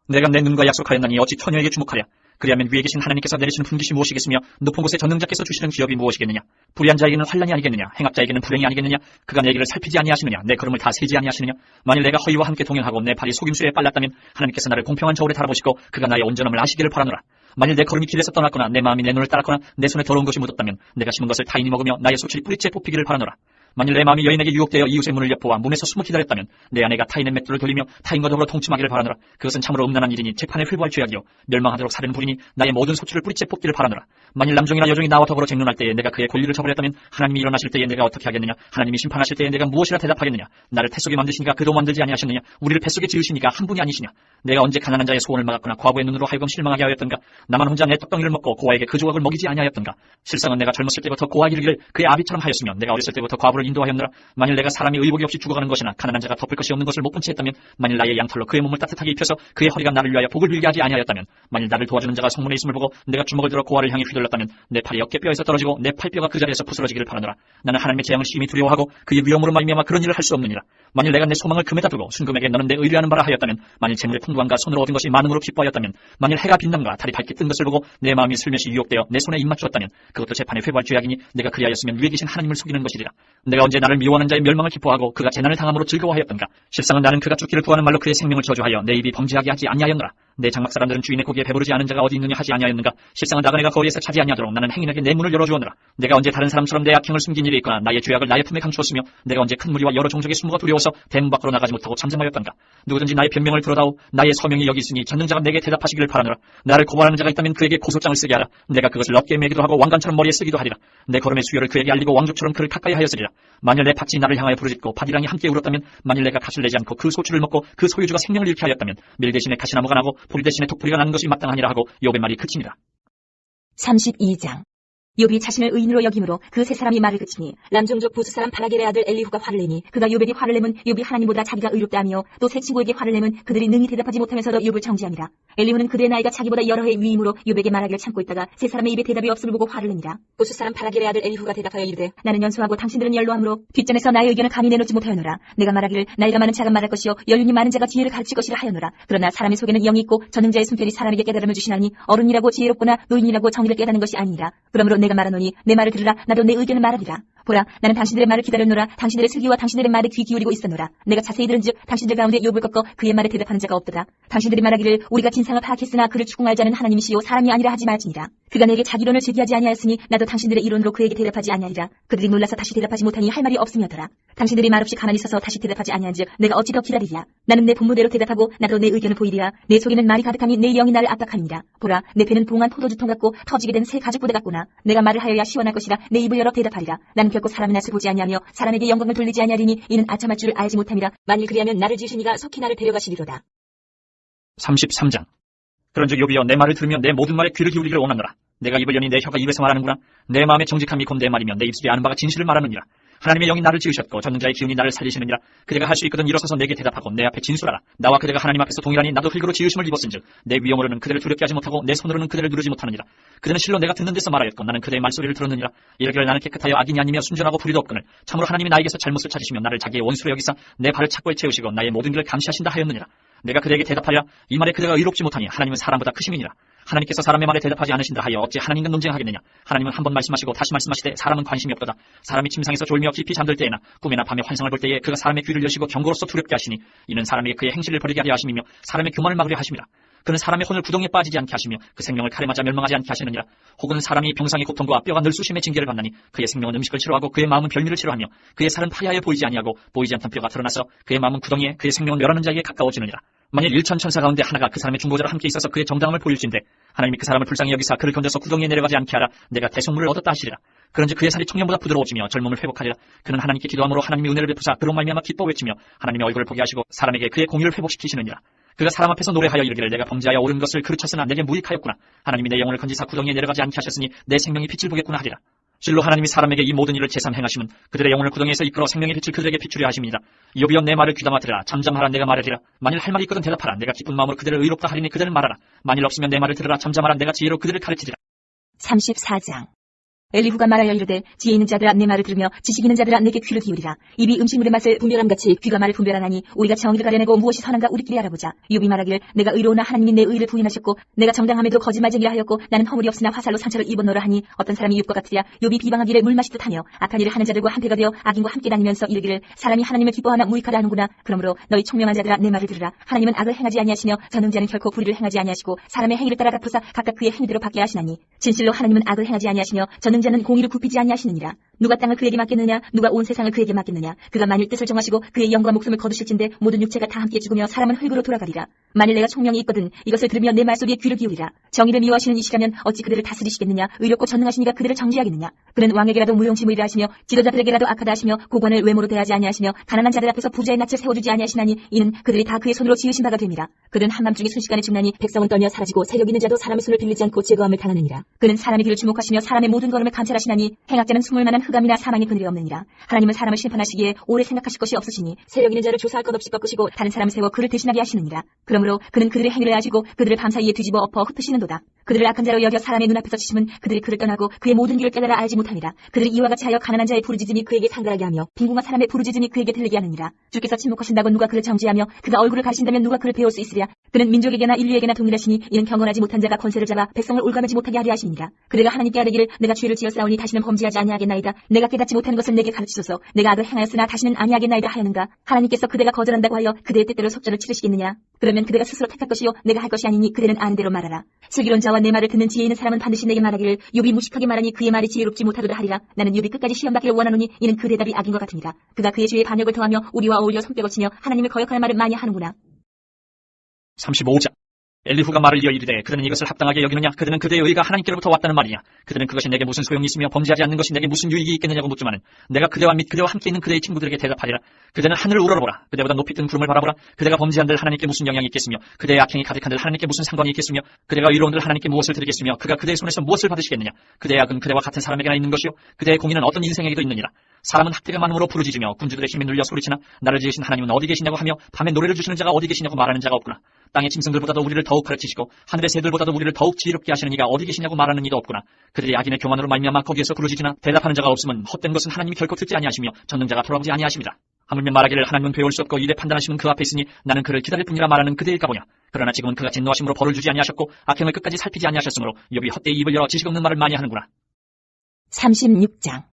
내가 내 눈과 약속하였나니 어찌 처녀에게 주목하랴. 그리하면 위에 계신 하나님께서 내리시는 분깃이 무엇이겠으며 높은 곳에 전능자께서 주시는 기업이 무엇이겠느냐. 불의한 자에게는 환난이 아니겠느냐. 행악자에게는 불행이 아니겠느냐. 그가 내 길을 살피지 아니하시느냐. 내 걸음을 다 세지 아니하시느냐. 만일 내가 허위와 함께 동행하고 내 발이 속임수에 빨랐다면 하나님께서 나를 공평한 저울에 달아보시고 그가 나의 온전함을 아시기를 바라노라. 만일 내 걸음이 길에서 떠났거나 내 마음이 내 눈을 따랐거나 내 손에 더러운 것이 묻었다면 내가 심은 것을 타인이 먹으며 나의 소출이 뿌리째 뽑히기를 바라노라. 만일 내 마음이 여인에게 유혹되어 이웃의 문을 엿보아 문에서 숨어 기다렸다면 내 아내가 타인의 맷돌을 돌리며 타인과 더불어 동침하기를 바라노라. 그것은 참으로 음란한 일이니 재판에 회부할 죄악이요 멸망하도록 사르는 불이니 나의 모든 소출을 뿌리째 뽑기를 바라노라. 만일 남종이나 여종이 나와 더불어 쟁론할 때에 내가 그의 권리를 저버렸다면 하나님이 일어나실 때에 내가 어떻게 하겠느냐. 하나님이 심판하실 때에 내가 무엇이라 대답하겠느냐. 나를 태 속에 만드시니까 그도 만들지 아니하셨느냐. 우리를 뱃속에 지으시니까 한 분이 아니시냐. 내가 언제 가난한 자의 소원을 막았거나 과부의 눈으로 하여금 실망하게 하였던가. 나만 혼자 내 떡덩이를 먹고 고아에게 그 조각을 먹이지 아니하였던가. 실상은 내가 젊었을 때부터 고아 기르기를 그의 아비처럼 하였으며 내가 어렸을 때부터 과부를 인도하였느라. 만일 내가 사람이 의복이 없이 죽어가는 것이나 가난한 자가 덮을 것이 없는 것을 못 본 채 했다면 만일 나의 양털로 그의 몸을 따뜻하게 입혀서 그의 허리가 나를 위하여 복을 빌게 하지 아니하였다면 만일 나를 도와주는 자가 성문에 있음을 보고 내가 주먹을 들어 고아를 향해 휘둘렀다면 내 팔이 어깨뼈에서 떨어지고 내 팔뼈가 그 자리에서 부스러지기를 바라노라. 나는 하나님의 재앙을 심히 두려워하고 그의 위험으로 말미암아 그런 일을 할 수 없느니라. 만일 내가 내 소망을 금에다 두고 순금에게 너는 내 의뢰하는 바라 하였다면 만일 재물의 풍부함과 손으로 얻은 것이 많음으로 기뻐하였다면 만일 해가 빛남과 달이 밝게 뜬 것을 보고 내 마음이 슬며시 유혹되어 내 손에 입맞추었다면 그것도 재판에 회부할 죄악이니 내가 그리하였으면 위에 계신 하나님을 속이는 것이리라. 내가 언제 나를 미워하는 자의 멸망을 기뻐하고 그가 재난을 당함으로 즐거워하였던가. 실상은 나는 그가 죽기를 구하는 말로 그의 생명을 저주하여 내 입이 범죄하게 하지 아니하였노라. 내 장막 사람들은 주인의 고기에 배부르지 않은 자가 어디 있느냐 하지 아니하였는가. 십상은 나그네가 거리에서 차지 아니하도록 나는 행인에게 내 문을 열어주었노라. 내가 언제 다른 사람처럼 내 악행을 숨긴 일이 있거나 나의 죄악을 나의 품에 감추었으며 내가 언제 큰 무리와 여러 종족의 수모가 두려워서 대문 밖으로 나가지 못하고 잠잠하였던가. 누구든지 나의 변명을 들어다오. 나의 서명이 여기 있으니 전능자가 내게 대답하시기를 바라노라. 나를 고발하는 자가 있다면 그에게 고소장을 쓰게 하라. 내가 그것을 어깨에 매기도 하고 왕관처럼 머리에 쓰기도 하리라. 내 걸음의 수요를 그에게 알리고 왕족처럼 그를 가까이 하였으리라. 만일 내 밭이 나를 향하여 부르짖고 밭이랑이 함께 울었다면, 만일 내가 갓을 내지 않고 그 소출을 먹고 그 소유주가 생명을 잃게 하였다면 밀 대신에 가시나무가 나고 불 대신에 독불이가 나는 것이 마땅하니라 하고 욥의 말이 그치니라. 32장. 욥이 자신을 의인으로 여김으로 그 세 사람이 말을 그치니 람종족 부스 사람 바라겔의 아들 엘리후가 화를 내니 그가 욥에게 화를 내면 욥이 하나님보다 자기가 의롭다 하며 또 세 친구에게 화를 내면 그들이 능히 대답하지 못하면서도 욥을 정죄하니라. 엘리후는 그들의 나이가 자기보다 여러 해 위임으로 욥에게 말하기를 참고 있다가 세 사람의 입에 대답이 없음을 보고 화를 내니라. 부스 사람 바라겔의 아들 엘리후가 대답하여 이르되 나는 연소하고 당신들은 연로함으로 뒷전에서 나의 의견을 감히 내놓지 못하였노라. 내가 말하기를 나이가 많은 자가 말할 것이요 연륜이 많은 자가 지혜를 가르칠 것이라 하였노라. 그러나 사람의 속에는 영이 있고 전능자의 숨결이 사람에게 깨달음을 주시나니 어른이라고 지혜롭거나 노인이라고 정의를 깨닫는 것이 아니니라. 그러므로 내가 말하노니 내 말을 들으라. 나도 내 의견을 말하리라. 보라, 나는 당신들의 말을 기다렸노라. 당신들의 슬기와 당신들의 말에 귀 기울이고 있었노라. 내가 자세히 들은즉 당신들 가운데 욥을 꺾어 그의 말에 대답하는 자가 없도다. 당신들이 말하기를 우리가 진상을 파악했으나 그를 추궁할 자는 하나님이시요 사람이 아니라 하지 말지니라. 그가 내게 자기론을 제기하지 아니하였으니 나도 당신들의 이론으로 그에게 대답하지 아니하리라. 그들이 놀라서 다시 대답하지 못하니 할 말이 없음이었더라. 당신들이 말없이 가만히 서서 다시 대답하지 아니한즉 내가 어찌 더 기다리랴. 나는 내 본무대로 대답하고 나도 내 의견을 보이리라. 내 속에는 말이 가득하니 내 영이 나를 압박하니라. 보라, 내 배는 봉한 포도주통 같고 터지게 된 새 가죽 부대 같구나. 내가 말을 하여야 시원할 것이라. 내 입을 열어 대답하리라. 나는 결코 사람의 낯을 보지 아니하며 사람에게 영광을 돌리지 아니하리니 이는 아참할 줄을 알지 못함이라. 만일 그리하면 나를 지으신 이가 속히 나를 데려가시리로다. 33장. 그런즉 욥이여 내 말을 들으며 내 모든 말에 귀를 기울이기를 원하노라. 내가 입을 여니 내 혀가 입에서 말하는구나. 내 마음의 정직함이 곧 내 말이며 내 입술이 아는 바가 진실을 말하느니라. 하나님의 영이 나를 지으셨고 전능자의 기운이 나를 살리시느니라. 그대가 할 수 있거든 일어서서 내게 대답하고 내 앞에 진술하라. 나와 그대가 하나님 앞에서 동일하니 나도 흙으로 지으심을 입었은즉 내 위엄으로는 그대를 두렵게 하지 못하고 내 손으로는 그대를 누르지 못하느니라. 그대는 실로 내가 듣는 데서 말하였고 나는 그대의 말소리를 들었느니라. 이르기를 나는 깨끗하여 악인이 아니며 순전하고 불의도 없거늘 참으로 하나님이 나에게서 잘못을 찾으시며 나를 자기의 원수로 여기사 내 발을 착고에 채우시고 나의 모든 길을 감시하신다 하였느니라. 내가 그대에게 대답하여 이 말에 그대가 의롭지 못하니 하나님은 사람보다 크심이니라. 하나님께서 사람의 말에 대답하지 않으신다 하여 어찌 하나님과 논쟁하겠느냐. 하나님은 한 번 말씀하시고 다시 말씀하시되 사람은 관심이 없도다. 사람이 침상에서 졸며 깊이 잠들 때에나 꿈에나 밤에 환상을 볼 때에 그가 사람의 귀를 여시고 경고로서 두렵게 하시니 이는 사람에게 그의 행실을 버리게 하려 하심이며 사람의 교만을 막으려 하심이라. 그는 사람의 혼을 구덩이에 빠지지 않게 하시며 그 생명을 칼에 맞아 멸망하지 않게 하시느니라. 혹은 사람이 병상의 고통과 뼈가 늘쑤심의 징계를 받나니 그의 생명은 음식을 싫어하고 그의 마음은 별미를 싫어하며 그의 살은 파야에 보이지 아니하고 보이지 않던 뼈가 드러나서 그의 마음은 구덩이에 그의 생명은 멸하는 자에게 가까워지느니라. 만일 1천 천사 가운데 하나가 그 사람의 중보자로 함께 있어서 그의 정당함을 보일진대 하나님이 그 사람을 불쌍히 여기사 그를 건져서 구덩이에 내려가지 않게 하라. 내가 대속물을 얻었다 하시리라. 그런즉 그의 살이 청년보다 부드러워지며 젊음을 회복하리라. 그는 하나님께 기도함으로 하나님이 은혜를 베푸사 그로 말미암아 기뻐 외치며 하나님의 얼굴을 보게 하시고 사람에게 그의 공의를 회복시키시느니라. 그가 사람 앞에서 노래하여 이르기를 내가 범죄하여 옳은 것을 그르쳤으나 내게 무익하였구나. 하나님이 내 영혼을 건지사 구덩이에 내려가지 않게 하셨으니 내 생명이 빛을 보겠구나 하리라. 실로 하나님이 사람에게 이 모든 일을 제삼 행하심은 그들의 영혼을 구덩이에서 이끌어 생명의 빛을 그들에게 비추려 하심이니라. 욥이여 내 말을 귀담아 들으라. 잠잠하라. 내가 말하리라. 만일 할 말이 있거든 대답하라. 내가 기쁜 마음으로 그들을 의롭다 하리니 그들을 말하라. 만일 없으면 내 말을 들으라. 잠잠하라. 내가 지혜로 그들을 가르치리라. 34장. 엘리후가 말하여 이르되 지혜 있는 자들아 내 말을 들으며 지식 있는 자들아 내게 귀를 기울이라. 입이 음식물의 맛을 분별함같이 귀가 말을 분별하나니 우리가 정의를 가려내고 무엇이 선한가 우리끼리 알아보자. 욥이 말하기를 내가 의로우나 하나님이 내 의를 부인하셨고 내가 정당함에도 거짓말쟁이라 하였고 나는 허물이 없으나 화살로 상처를 입었노라 하니 어떤 사람이 욥과 같으랴. 욥이 비방하기를 물 마시듯 하며 악한 일을 하는 자들과 한패가 되어 악인과 함께 다니면서 이르기를 사람이 하나님을 기뻐하나 무익하다 하는구나. 그러므로 너희 총명한 자들아 내 말을 들으라. 하나님은 악을 행하지 아니하시며 전능자는 결코 불의를 행하지 아니하시고 사람의 행위를 따라 갚으사 각각 그의 행위대로 받게 하시나니 진실로 하나님은 악을 행하지 아니하시며 전능자는 공의를 굽히지 아니하시느니라. 누가 땅을 그에게 맡겠느냐 누가 온 세상을 그에게 맡겠느냐. 그가 만일 뜻을 정하시고 그의 영과 목숨을 거두실진데 모든 육체가 다 함께 죽으며 사람은 흙으로 돌아가리라. 만일 내가 총명이 있거든 이것을 들으며 내 말소리에 귀를 기울이라. 정의를 미워하시는 이시라면 어찌 그들을 다스리시겠느냐. 의롭고 전능하신 이가 그들을 정죄하겠느냐. 그는 왕에게라도 무용지물이라 하시며 지도자들에게라도 악하다 하시며 고관을 외모로 대하지 아니하시며 가난한 자들 앞에서 부자의 낯을 세워주지 아니하시나니 이는 그들이 다 그의 손으로 지으신 바가 됨이라. 그는 한밤중에 순식간에 죽나니 백성은 떨며 사라지고 세력 있는 자도 사람의 손을 빌리지 않고 제거함을 당하느니라. 그는 사람의 길을 주목하시며 사람의 모든 걸음을 감찰하시나니 행악자는 숨을 만한 흑암이나 사망의 그늘이 없느니라. 하나님은 사람을 심판하시기에 오래 생각하실 것이 없으시니 세력 있는 자를 조사할 것 없이 꺾으시고 다른 사람을 세워 그를 대신하게 하시느니라. 그러므로 그는 그들의 행위를 아시고 그들을 밤사이에 뒤집어 엎어 흩으시는도다. 그들을 악한 자로 여겨 사람의 눈앞에서 치심은 그들이 그를 떠나고 그의 모든 길을 깨달아 알지 못하니라. 그들이 이와 같이 하여 가난한 자의 부르짖음이 그에게 상달하게 하며 빈궁한 사람의 부르짖음이 그에게 들리게 하느니라. 주께서 침묵하신다고 누가 그를 정죄하며 그가 얼굴을 가리신다면 누가 그를 배울 수 있으랴. 그는 민족에게나 인류에게나 동일하시니 이는 경건하지 못한 자가 권세를 잡아 백성을 올가매지 못하게 하려 하시니라. 그대가 하나님께 아뢰기를 내가 죄를 지었사오니 다시는 범죄하지 아니하겠나이다. 내가 깨닫지 못하는 것을 내게 가르치소서. 내가 악을 행하였으나 다시는 아니하겠나이다 하였는가? 하나님께서 그대가 거절한다고 하여 그대의 뜻대로 속전을 치르시겠느냐? 그러면 그대가 스스로 택할 것이요 내가 할 것이 아니니 그대는 아는 대로 말하라. 슬기로운 자와 내 말을 듣는 지혜 있는 사람은 반드시 내게 말하기를 욥이 무식하게 말하니 그의 말이 지혜롭지 못하도다 하리라. 나는 욥이 끝까지 시험받기를 원하노니 이는 그 대답이 악인 것 같으니라. 그가 그의 죄에 반역을 더하며 우리와 어울려 손뼉을 치며 하나님을 거역할 말을 많이 하는구나. 35장. 엘리후가 말을 이어 이르되 그들은 이것을 합당하게 여기느냐? 그들은 그대의 의가 하나님께로부터 왔다는 말이냐? 그들은 그것이 내게 무슨 소용이 있으며 범죄하지 않는 것이 내게 무슨 유익이 있겠느냐고 묻지만은 내가 그대와 및 그대와 함께 있는 그대의 친구들에게 대답하리라. 그대는 하늘을 우러러보라. 그대보다 높이 뜬 구름을 바라보라. 그대가 범죄한들 하나님께 무슨 영향이 있겠으며 그대의 악행이 가득한들 하나님께 무슨 상관이 있겠으며 그대가 의로운들 하나님께 무엇을 드리겠으며 그가 그대의 손에서 무엇을 받으시겠느냐? 그대의 악은 그대와 같은 사람에게나 있는 것이요 그대의 공의는 어떤 인생에게도 있느니라. 사람은 학대가 많음으로 부르짖으며 군주들의 힘에 눌려 소리치나 나를 지으신 하나님은 어디 계시냐고 하며 밤에 노래를 주시는 자가 어디 계시냐고 말하는 자가 없구나. 땅의 짐승들보다도 우리를 더욱 가르치시고 하늘의 새들보다도 우리를 더욱 지혜롭게 하시는 이가 어디 계시냐고 말하는 이도 없구나. 그들이 악인의 교만으로 말미암아 거기에서 부르짖으나 대답하는 자가 없으면 헛된 것은 하나님이 결코 듣지 아니하시며 전능자가 돌아보지 아니하십니다. 하물며 말하기를 하나님은 배울 수 없고 이래 판단하시면 그 앞에 있으니 나는 그를 기다릴 뿐이라 말하는 그대일까 보냐. 그러나 지금은 그가 진노하심으로 벌을 주지 아니하셨고 악행을 끝까지 살피지 아니하셨으므로 욥이 헛되이 입을 열어 지식 없는 말을 많이 하는구나. 36장.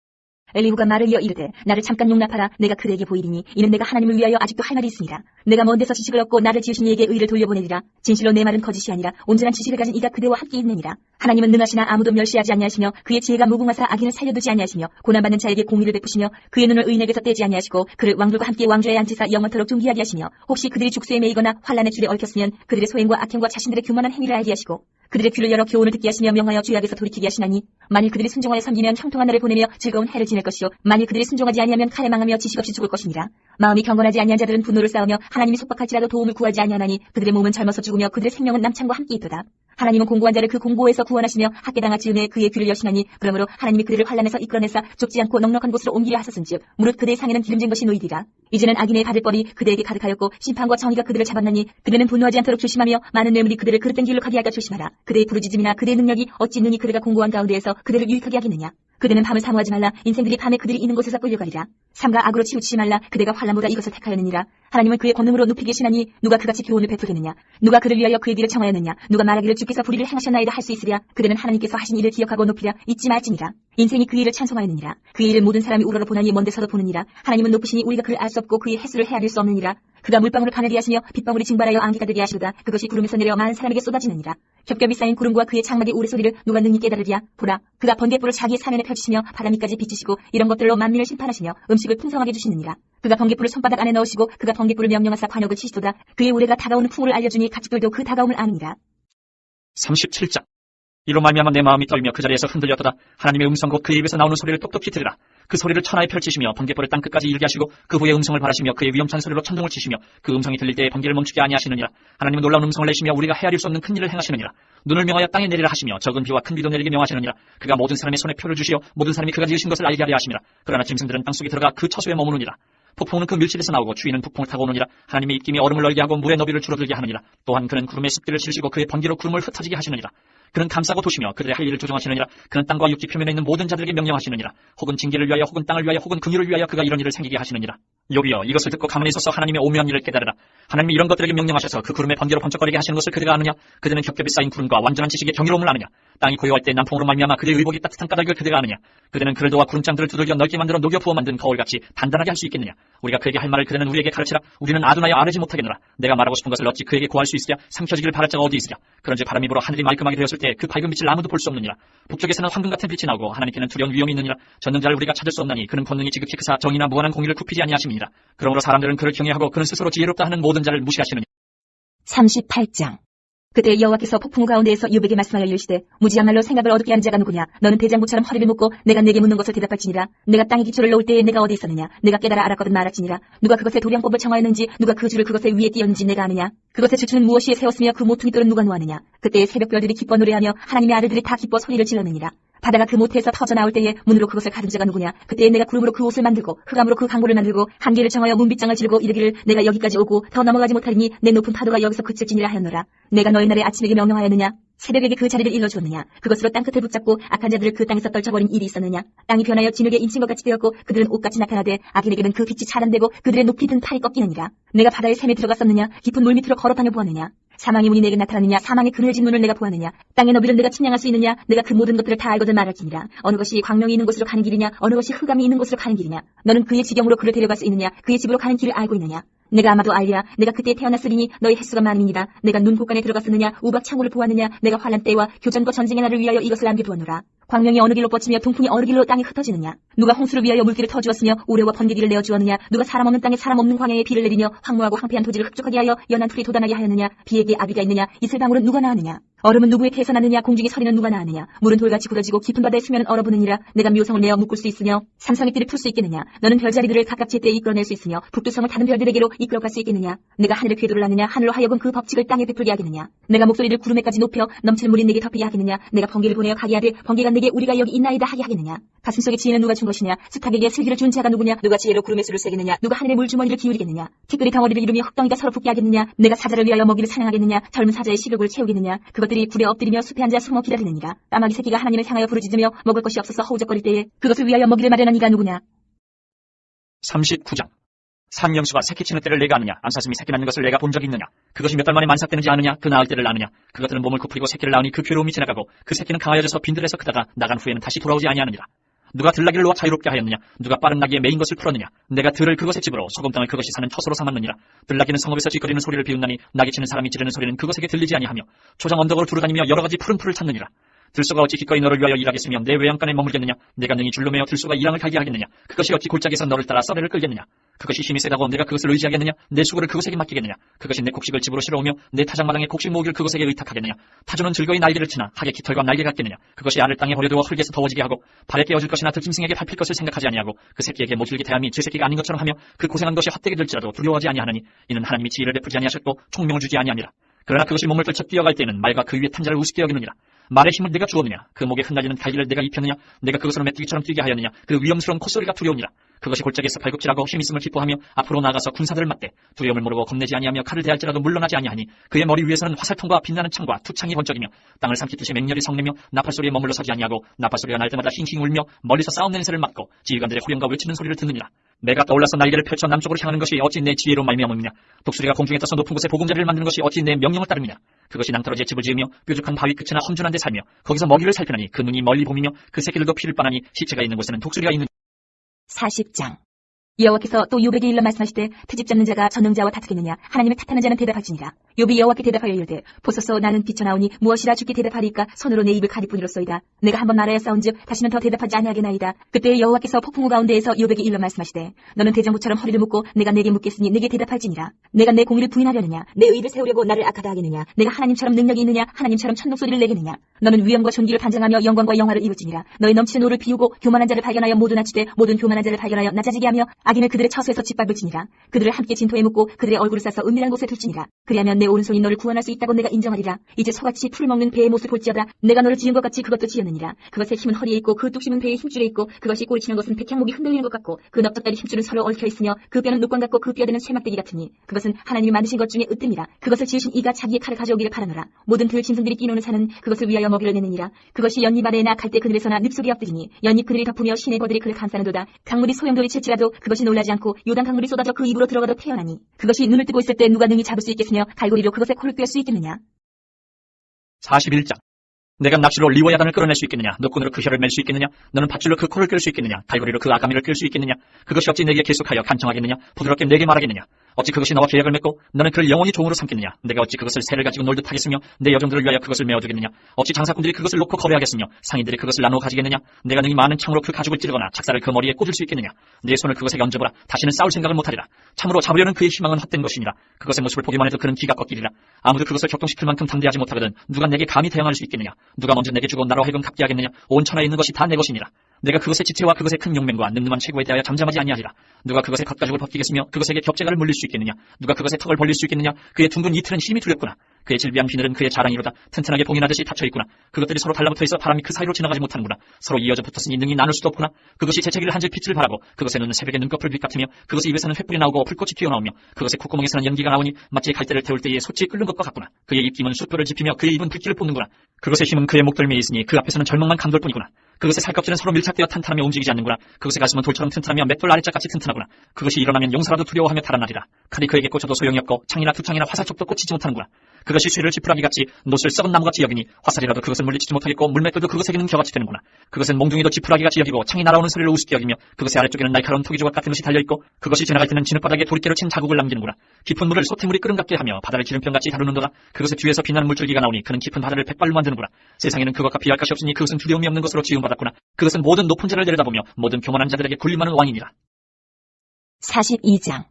엘리후가 말을 이어 이르되 나를 잠깐 용납하라. 내가 그대에게 보이리니 이는 내가 하나님을 위하여 아직도 할 말이 있습니다. 내가 먼 데서 지식을 얻고 나를 지으신 이에게 의를 돌려보내리라. 진실로 내 말은 거짓이 아니라 온전한 지식을 가진 이가 그대와 함께 있느니라. 하나님은 능하시나 아무도 멸시하지 아니하시며 그의 지혜가 무궁하사 악인을 살려두지 아니하시며 고난받는 자에게 공의를 베푸시며 그의 눈을 의인에게서 떼지 아니하시고 그를 왕들과 함께 왕좌에 앉히사 영원토록 존귀하게 하시며 혹시 그들이 죽수에 매이거나 환란의 줄에 얽혔으면 그들의 소행과 악행과 자신들의 교만한 행위를 알게 하시고 그들의 귀를 열어 교훈을 듣게 하시며 명하여 죄악에서 돌이키게 하시나니 만일 그들이 순종하여 섬기면 형통한 날을 보내며 즐거운 해를 지낼 것이요 만일 그들이 순종하지 아니하면 칼에 망하며 지식 없이 죽을 것이니라. 마음이 경건하지 아니한 자들은 분노를 쌓으며 하나님이 속박할지라도 도움을 구하지 아니하나니 그들의 몸은 젊어서 죽으며 그들의 생명은 남창과 함께 있도다. 하나님은 공고한 자를 그 공고에서 구원하시며 학대당하지 은혜 그의 귀를 여시나니 그러므로 하나님이 그들을 환란에서 이끌어내사 좁지 않고 넉넉한 곳으로 옮기려 하셨은즉 무릇 그들의 상에는 기름진 것이 놓이리라. 이제는 악인의 받을 벌이 그대에게 가득하였고 심판과 정의가 그들을 잡았나니 그들은 분노하지 않도록 조심하며 많은 뇌물이 그들을 그릇된 길로 가게 할까 조심하라. 그대의 부르짖음이나 그대의 능력이 어찌 눈이 그대가 공고한 가운데에서 그대를 유익하게 하겠느냐. 그대는 밤을 사모하지 말라. 인생들이 밤에 그들이 있는 곳에서 끌려가리라. 삼가 악으로 치우치지 말라. 그대가 환난보다 이것을 택하였느니라. 하나님은 그의 권능으로 높이 계시나니 누가 그같이 교훈을 베푸겠느냐. 누가 그를 위하여 그의 길을 청하였느냐. 누가 말하기를 주께서 불의를 행하셨나이다 할 수 있으랴. 그대는 하나님께서 하신 일을 기억하고 높이랴. 잊지 말지니라. 인생이 그 일을 찬송하였느니라. 그의 일을 모든 사람이 우러러 보나니 먼 데서도 보느니라. 하나님은 높으시니 우리가 그를 알 수 없고 그의 횟수를 헤아릴 수 없느니라. 그가 물방울을 가늘게 하시며 빗방울이 증발하여 안개가 되게 하시도다. 그것이 구름에서 내려 많은 사람에게 쏟아지느니라. 겹겹이 쌓인 구름과 그의 장막의 우레소리를 누가 능히 깨달으랴. 보라, 그가 번개불을 자기의 사면에 펼치시며 바람이까지 비치시고 이런 것들로 만민을 심판하시며 음식을 풍성하게 주시느니라. 그가 번개불을 손바닥 안에 넣으시고 그가 번개불을 명령하사 관역을 치시도다. 그의 우레가 다가오는 풍우를 알려주니 가축들도 그 다가옴을 아느니라. 37장. 이로 말미암아 내 마음이 떨며 그 자리에서 흔들렸도다. 하나님의 음성 곧 그의 입에서 나오는 소리를 똑똑히 들으라. 그 소리를 천하에 펼치시며 번개불을 땅끝까지 이르게 하시고 그 후에 음성을 바라시며 그의 위험찬 소리로 천둥을 치시며 그 음성이 들릴 때에 번개를 멈추게 아니하시느니라. 하나님은 놀라운 음성을 내시며 우리가 헤아릴 수 없는 큰 일을 행하시느니라. 눈을 명하여 땅에 내리라 하시며 적은 비와 큰 비도 내리게 명하시느니라. 그가 모든 사람의 손에 표를 주시어 모든 사람이 그가 지으신 것을 알게 하려 하심이라. 그러나 짐승들은 땅속에 들어가 그 처소에 머무느니라. 폭풍은 그 밀실에서 나오고 추위는 북풍을 타고 오느니라. 하나님의 입김이 얼음을 넓게 하고 물의 너비를 줄어들게 하느니라. 또한 그는 구름의 습기를 실시고 그의 번개로 구름을 흩어지게 하시느니라. 그는 감싸고 도시며 그들의 할 일을 조정하시느니라. 그는 땅과 육지 표면에 있는 모든 자들에게 명령하시느니라. 혹은 징계를 위하여 혹은 땅을 위하여 혹은 긍휼을 위하여 그가 이런 일을 생기게 하시느니라. 욥이여 이것을 듣고 가만히 있어서 하나님의 오묘한 일을 깨달으라. 하나님이 이런 것들에게 명령하셔서 그 구름의 번개로 번쩍거리게 하시는 것을 그대가 아느냐. 그대는 겹겹이 쌓인 구름과 완전한 지식의 경이로움을 아느냐. 땅이 고요할 때 남풍으로 말미암아 그대의 의복이 따뜻한 까닭을 그대가 아느냐. 그대는 그를 도와 구름장들을 두들겨 넓게 만들어 녹여 부어 만든 거울같이 단단하게 할 수 있겠느냐. 우리가 그에게 할 말을 그대는 우리에게 가르치라. 우리는 아둔하여 아뢰지 못하겠노라. 내가 말하고 싶은 것을 어찌 그에게 고할 수 있으랴. 삼켜지기를 바랄 자가 어디 있으랴. 그런즉 바람이 불어 하늘이 말끔하게 되었을 때 그 밝은 빛을 아무도 볼 수 없느니라. 북쪽에서는 황금 같은 빛이 나오고 하나님께는 두려운 위험이 있느니라. 전능자를 우리가 찾을 수 없나니 그는 권능이 지극히 크사 정의나 무한한 공의를 굽히지 아니하심이니라. 그러므로 사람들은 그를 경외하고 그는 스스로 지혜롭다 하는 모든 자를 무시하시느니라. 38장. 그때 여호와께서 폭풍 가운데에서 욥에게 말씀하여 이르시되 무지야말로 생각을 어둡게 하는 자가 누구냐. 너는 대장부처럼 허리를 묶고 내가 내게 묻는 것을 대답할지니라. 내가 땅에 기초를 놓을 때에 내가 어디 있었느냐. 내가 깨달아 알았거든 말할지니라. 누가 그것의 도량법을 정하였는지 누가 그 줄을 그것의 위에 띄었는지 내가 아느냐. 그것의 주추는 무엇이에 세웠으며 그 모퉁이 돌은 누가 놓았느냐. 그때의 새벽별들이 기뻐 노래하며 하나님의 아들들이 다 기뻐 소리를 질렀느니라. 바다가 그 모태에서 터져 나올 때에 문으로 그것을 가둔 자가 누구냐. 그때에 내가 구름으로 그 옷을 만들고 흑암으로 그 강물을 만들고 한계를 정하여 문빗장을 지르고 이르기를 내가 여기까지 오고 더 넘어가지 못하리니 내 높은 파도가 여기서 그칠지니라 하였노라. 내가 너희 날에 아침에게 명령하였느냐. 새벽에게 그 자리를 일러주었느냐. 그것으로 땅끝을 붙잡고 악한 자들을 그 땅에서 떨쳐버린 일이 있었느냐. 땅이 변하여 진흙에 인친 것 같이 되었고 그들은 옷같이 나타나되 악인에게는 그 빛이 차단되고 그들의 높이 든 팔이 꺾이느니라. 내가 바다의 샘에 들어갔었느냐. 깊은 물 밑으로 걸어다녀 보았느냐. 사망의 문이 내게 나타나느냐? 사망의 그늘진 문을 내가 보았느냐? 땅의 너비를 내가 측량할 수 있느냐? 내가 그 모든 것들을 다 알거든 말할지니라. 어느 것이 광명이 있는 곳으로 가는 길이냐? 어느 것이 흑암이 있는 곳으로 가는 길이냐? 너는 그의 지경으로 그를 데려갈 수 있느냐? 그의 집으로 가는 길을 알고 있느냐? 내가 아마도 알리라. 내가 그때 태어났으리니 너의 횟수가 많음이니라. 내가 눈 곳간에 들어갔었느냐? 우박 창고를 보았느냐? 내가 환란 때와 교전과 전쟁의 날을 위하여 이것을 남겨두었노라. 광명이 어느 길로 뻗치며 동풍이 어느 길로 땅에 흩어지느냐? 누가 홍수를 위하여 물길을 터주었으며 우레와 번개기를 내어주었느냐? 누가 사람 없는 땅에 사람 없는 광야에 비를 내리며 황무하고 황폐한 토지를 흡족하게 하여 연한 풀이 돋아나게 하였느냐? 비에게 아비가 있느냐? 이슬방울은 누가 낳았느냐? 얼음은 누구에게서 났느냐? 공중의 서리는 누가 낳았느냐? 물은 돌같이 굳어지고 깊은 바다의 수면은 얼어붙느니라. 내가 묘성을 내어 묶을 수 있으며 삼성의 띠를 풀 수 있겠느냐? 너는 별자리들을 각각 제때에 이끌어낼 수 있으며 북두성을 다른 별들에게로 이끌어갈 수 있겠느냐? 내가 하늘의 궤도를 낳느냐? 하늘로 하여금 그 법칙을 땅에 베풀게 하겠느냐? 내가 목소리를 구름에까지 높여 넘치는 물이 내게 덮이게 하겠느냐? 내가 번개를 보내어 가게 하되 번개가 내게 우리가 여기 있나이다 하게 하겠느냐? 가슴속에 지혜는 누가 준 것이냐? 스탁에게 슬기를 준 자가 누구냐? 누가 지혜로 구름의 수를 세겠느냐? 누가 하늘의 물주머니를 기울이겠느냐? 티끌이 덩어리를 이루며 흙덩이가 서로 붙게 하겠느냐? 내가 사자를 위하여 먹이를 사냥하겠느냐? 젊은 사자의 식욕을 채우겠느냐? 그것들이 굴에 엎드리며 숲에 앉아 숨어 기다리느니라. 까마귀 새끼가 하나님을 향하여 부르짖으며 먹을 것이 없어서 허우적거릴 때에 그것을 위하여 먹이를 마련한 이가 누구냐? 39장. 산명수가 새끼 치는 때를 내가 아느냐? 암사슴이 새끼 낳는 것을 내가 본 적이 있느냐? 그것이 몇 달 만에 만삭되는지 아느냐? 그 낳을 때를 아느냐? 그것들은 몸을 굽히고 새끼를 낳으니 그 괴로움이 지나가고 그 새끼는 강하여져서 빈들에서 크다가 나간 후에는 다시 돌아오지 아니하느니라. 누가 들나귀를 놓아 자유롭게 하였느냐? 누가 빠른 나귀에 매인 것을 풀었느냐? 내가 들을 그것의 집으로 소금 땅을 그것이 사는 처소로 삼았느니라. 들나귀는 성읍에서 찌꺼리는 소리를 비웃나니 나귀 치는 사람이 지르는 소리는 그것에게 들리지 아니하며 초장 언덕으로 두루다니며 여러 가지 푸른 풀을 찾느니라. 들소가 어찌 기꺼이 너를 위하여 일하겠으며 내 외양간에 머물겠느냐? 내가 능히 줄로 매어 들소가 이랑을 갈게 하겠느냐? 그것이 어찌 골짜기에서 너를 따라 썰매를 끌겠느냐? 그것이 힘이 세다고 내가 그것을 의지하겠느냐? 내 수고를 그것에게 맡기겠느냐? 그것이 내 곡식을 집으로 실어오며 내 타작마당에 곡식 모으기를 그것에게 의탁하겠느냐? 타조는 즐거이 날개를 치나 하게 깃털과 날개 같겠느냐? 그것이 알을 땅에 버려두어 흙에서 더워지게 하고 발에 깨어질 것이나 들짐승에게 밟힐 것을 생각하지 아니하고 그 새끼에게 모질게 대함이 제 새끼가 아닌 것처럼 하며 그 고생한 것이 헛되게 될지라도 두려워하지 아니하느니 이는 하나님이 지혜를 베푸지 아니하셨고 총명을 주지 아니하니라. 그러나 그것이 몸을 떨쳐 뛰어갈 때는 말과 그 위에 탄자를 우습게 여기느니라. 말의 힘을 내가 주었느냐? 그 목에 흩날리는 갈기를 내가 입혔느냐? 내가 그것으로 메뚜기처럼 뛰게 하였느냐? 그 위험스러운 콧소리가 두려우니라. 그것이 골짜기에서 발굽질하고 힘있음을 기뻐하며 앞으로 나가서 군사들을 맞대 두려움을 모르고 겁내지 아니하며 칼을 대할지라도 물러나지 아니하니 그의 머리 위에서는 화살통과 빛나는 창과 투창이 번쩍이며 땅을 삼키듯이 맹렬히 성내며 나팔소리에 머물러 서지 아니하고 나팔소리가 날 때마다 힝힝 울며 멀리서 싸움 냄새를 맡고 지휘관들의 호령과 외치는 소리를 듣느니라. 내가 떠올라서 날개를 펼쳐 남쪽으로 향하는 것이 어찌 내 지혜로 말미암느냐? 독수리가 공중에 떠서 높은 곳에 보금자리를 만드는 것이 어찌 내 명령을 따르느냐? 그것이 낭떠러지에 집을 지으며 뾰족한 바위 끝이나 험준한 데 살며 거기서 먹이를 살피나니 그 눈이 멀리 보이며 그 새끼들도 피를 빠나니 시체가 있는 곳에는 독수리가 있는 40장. 여호와께서 또 욥에게 일러 말씀하시되 트집 잡는 자가 전능자와 다투겠느냐? 하나님을 탓하는 자는 대답할지니라. 욥이 여호와께 대답하여 이르되 보소서 나는 비쳐나오니 무엇이라 주께 대답하리까? 손으로 내 입을 가리뿐이로소이다. 내가 한번 말하여 싸운즉 다시는 더 대답하지 아니하겠나이다. 그때 여호와께서 폭풍우 가운데에서 욥에게 일러 말씀하시되 너는 대장부처럼 허리를 묶고 내가 내게 묻겠으니 내게 대답할지니라. 내가 내 공의를 부인하려느냐? 내 의를 세우려고 나를 악하다 하겠느냐? 내가 하나님처럼 능력이 있느냐? 하나님처럼 천둥소리를 내겠느냐? 너는 위엄과 존귀를 반장하며 영광과 영화를 입을지니라. 너의 넘치는 오를 비우고 교만한 자를 발견하여 모두 낮추되 모든 교만한 자를 발견하여 낮아지게 하며 악인을 그들의 처소에서 짓밟을지니라. 그들을 함께 진토에 묻고 그들의 얼굴을 싸서 은밀한 곳에 둘지니라. 그리하면 내 오른손이 너를 구원할 수 있다고 내가 인정하리라. 이제 소같이 풀을 먹는 배의 모습을 볼지어다. 내가 너를 지은 것 같이 그것도 지었느니라. 그것의 힘은 허리에 있고 그 뚝심은 배의 힘줄에 있고 그것이 꼬리치는 것은 백향목이 흔들리는 것 같고 그 넓적다리 힘줄은 서로 얽혀 있으며 그 뼈는 녹관 같고 그 뼈대는 쇠막대기 같으니 그것은 하나님이 만드신 것 중에 으뜸이라. 그것을 지으신 이가 자기의 칼을 가져오기를 바라노라. 모든 들 짐승들이 뛰노는 산은 그것을 위하여 먹이를 내느니라. 그것이 연잎 아래나 갈대 그늘에서나 늪속에 엎드리니 연잎 그늘이 덮으며 시내 버들이 그를 감싸는도다. 강물이 소용돌이 칠지라도 그것이 놀라지 않고 요단 강물이 쏟아져 그 입으로 들어가도 태어나니 그것이 눈을 뜨고 있을 때 누가 능히 잡을 수 있겠으며 갈고리로 그것의 코를 꿰을 수 있겠느냐? 41장. 내가 납치로 리워야단을 끌어낼 수 있겠느냐? 노끈으로 그 혀를 맬 수 있겠느냐? 너는 밧줄로 그 코를 끌 수 있겠느냐? 갈고리로 그 아가미를 끌 수 있겠느냐? 그것이 어찌 내게 계속하여 간청하겠느냐? 부드럽게 내게 말하겠느냐? 어찌 그것이 너와 계약을 맺고 너는 그를 영원히 종으로 삼겠느냐? 내가 어찌 그것을 새를 가지고 놀듯 하겠으며 내 여종들을 위하여 그것을 메어두겠느냐? 어찌 장사꾼들이 그것을 놓고 거래하겠으며 상인들이 그것을 나누어 가지겠느냐? 내가 능히 많은 창으로 그 가죽을 찌르거나 작사를 그 머리에 꽂을 수 있겠느냐? 내 손을 그것에 얹어보라. 다시는 싸울 생각을 못하리라. 참으로 잡으려는 그의 희망은 헛된 것이니라. 그것의 모습을 보기만 해도 그는 기가 꺾이리라. 아무도 그것을 격동시킬 만큼 담대하지 못하거든 누가 내게 감히 대항할 수 있겠느냐? 누가 먼저 내게 주고 나로 하여금 갚게 하겠느냐? 온 천하에 있는 것이 다 내 것이니라. 내가 그것의 지체와 그것의 큰 용맹과 늠름한 체구에 대하여 잠잠하지 아니하리라. 누가 그것의 겉가죽을 벗기겠으며 그것에게 겹재가를 물릴 수 있겠느냐? 누가 그것의 턱을 벌릴 수 있겠느냐? 그의 둥근 이틀은 힘이 두렵구나. 그의 질비한 비늘은 그의 자랑이로다. 튼튼하게 봉인하듯이 닫혀있구나. 그것들이 서로 달라붙어 있어 바람이 그 사이로 지나가지 못하는구나. 서로 이어져 붙었으니 능히 나눌 수도 없구나. 그것이 재채기를 한질 빛을 바라고 그것의 눈은 새벽의 눈꺼풀 빛 같으며 그것의 입에서는 횃불이 나오고 불꽃이 튀어나오며 그것의 콧구멍에서는 연기가 나오니 마치 갈대를 태울 때에 솥이 끓는 것과 같구나. 그의 입김은 숯불을 지피며 그의 입은 불길을 뿜는구나. 그것의 힘은 그의 목덜미에 있으니 그 앞에서는 절망만 감돌 뿐이구나. 그것의 살껍질은 서로 밀착되어 탄탄하며 움직이지 않는구나. 그것의 가슴은 돌처럼 튼튼하며 맷돌 아래짝같이 튼튼하구나. 그것이 일어나면 용사라도 두려워하며 달아나리라. 칼이 그에게 꽂혀도 소용이 없고 창이나 두창이나 화살촉도 꽂히지 못하는구나. 그것이 쇠를 지푸라기 같이 못을 썩은 나무같이 여기니 화살이라도 그것을 물리치지 못하겠고 물맷돌도 그것에게는 겨같이 되는구나. 그것은 몽둥이도 지푸라기 같이 여기고 창이 날아오는 소리를 우습게 여기며 그것의 아래쪽에는 날카로운 토기조각 같은 것이 달려있고 그것이 지나갈 때는 진흙바닥에 도리깨로 친 자국을 남기는구나. 깊은 물을 소태물이 끓음같게 하며 바다를 기름병같이 다루는도다. 그것의 뒤에서 빛나는 물줄기가 나오니 그는 깊은 바다를 백발로 만드는구나. 세상에는 그것과 비할 것이 없으니 그것은 두려움이 없는 것으로 지음받았구나. 그것은 모든 높은 자를 내려다보며 모든 교만한 자들에게 군림하는 왕이니라. 42장.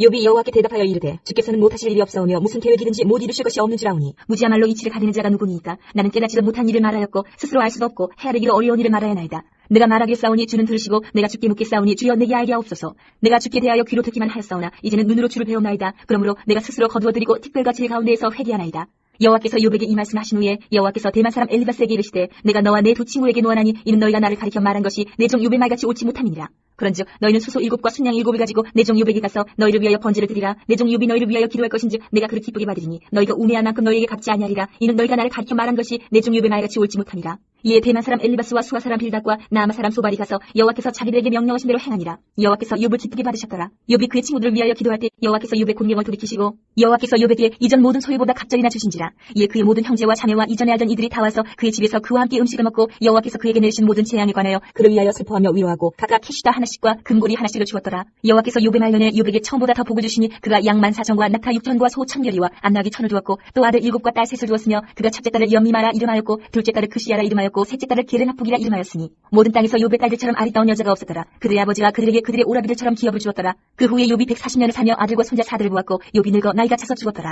욥이 여호와께 대답하여 이르되 주께서는 못하실 일이 없사오며 무슨 계획이든지 못 이루실 것이 없는 줄 아오니 무지야말로 이치를 가리는 자가 누구니이까. 나는 깨닫지도 못한 일을 말하였고 스스로 알 수도 없고 헤아리기도 어려운 일을 말하여나이다. 내가 말하겠사오니 주는 들으시고 내가 주께 묻겠사오니 주여 내게 알게 하옵소서. 내가 주께 대하여 귀로 듣기만 하였사오나 이제는 눈으로 주를 배움나이다. 그러므로 내가 스스로 거두어드리고 특별과 제 가운데에서 회개하나이다. 여호와께서 욥에게 이 말씀하신 후에 여호와께서 대만 사람 엘리바스에게 이르시되 내가 너와 내 두 친구에게 노하나니 이는 너희가 나를 가리켜 말한 것이 내 종 욥의 말같이 옳지 못함이니라. 그런즉 너희는 수소 7과 순양 7을 가지고 내 종 욥에게 가서 너희를 위하여 번제를 드리라. 내 종 욥이 너희를 위하여 기도할 것인즉 내가 그를 기쁘게 받으리니 너희가 우매한 만큼 너희에게 갚지 아니하리라. 이는 너희가 나를 가리켜 말한 것이 내 종 욥의 말같이 옳지 못함이라. 이에 대만 사람 엘리바스와 수아 사람 빌닷과 나아마 사람 소발이 가서 여호와께서 자기들에게 명령하신 대로 행하니라. 여호와께서 욥을 기쁘게 받으셨더라. 욥이 그의 친구들을 위하여 기도할 때 여호와께서 욥의 곤경을 돌이키시고 여호와께서 욥에게 이전 모든 소유보다 갑절이나 주신지라. 이에 그의 모든 형제와 자매와 이전에 알던 이들이 다 와서 그의 집에서 그와 함께 음식을 먹고 여호와께서 그에게 내리신 모든 재앙에 관하여 그를 위하여 슬퍼하며 위로하고 각각 캐시다 하나씩과 금고리 하나씩을 주었더라. 여호와께서 욥의 말년에 욥에게 처음보다 더 복을 주시니 그가 양 14,000과 낙타 6,000과 소 1,000결이와 암나귀 1,000을 두었고 또 아들 7과 딸 3을 두었으며 그가 첫째 딸을 연미마라 이름하였고 둘째 딸을 크시야라 이름하였고 셋째 딸을 게르나북이라 이름하였으니 모든 땅에서 욥의 딸들처럼 아리따운 여자가 없었더라. 그들의 아버지가 그들에게 그들의 오라비들처럼 기업을 주었더라. 그 후에 욥이 140년을 살며 아들과 손자 4들을 보았고 욥이 늙어 나이가 차서 죽었더라.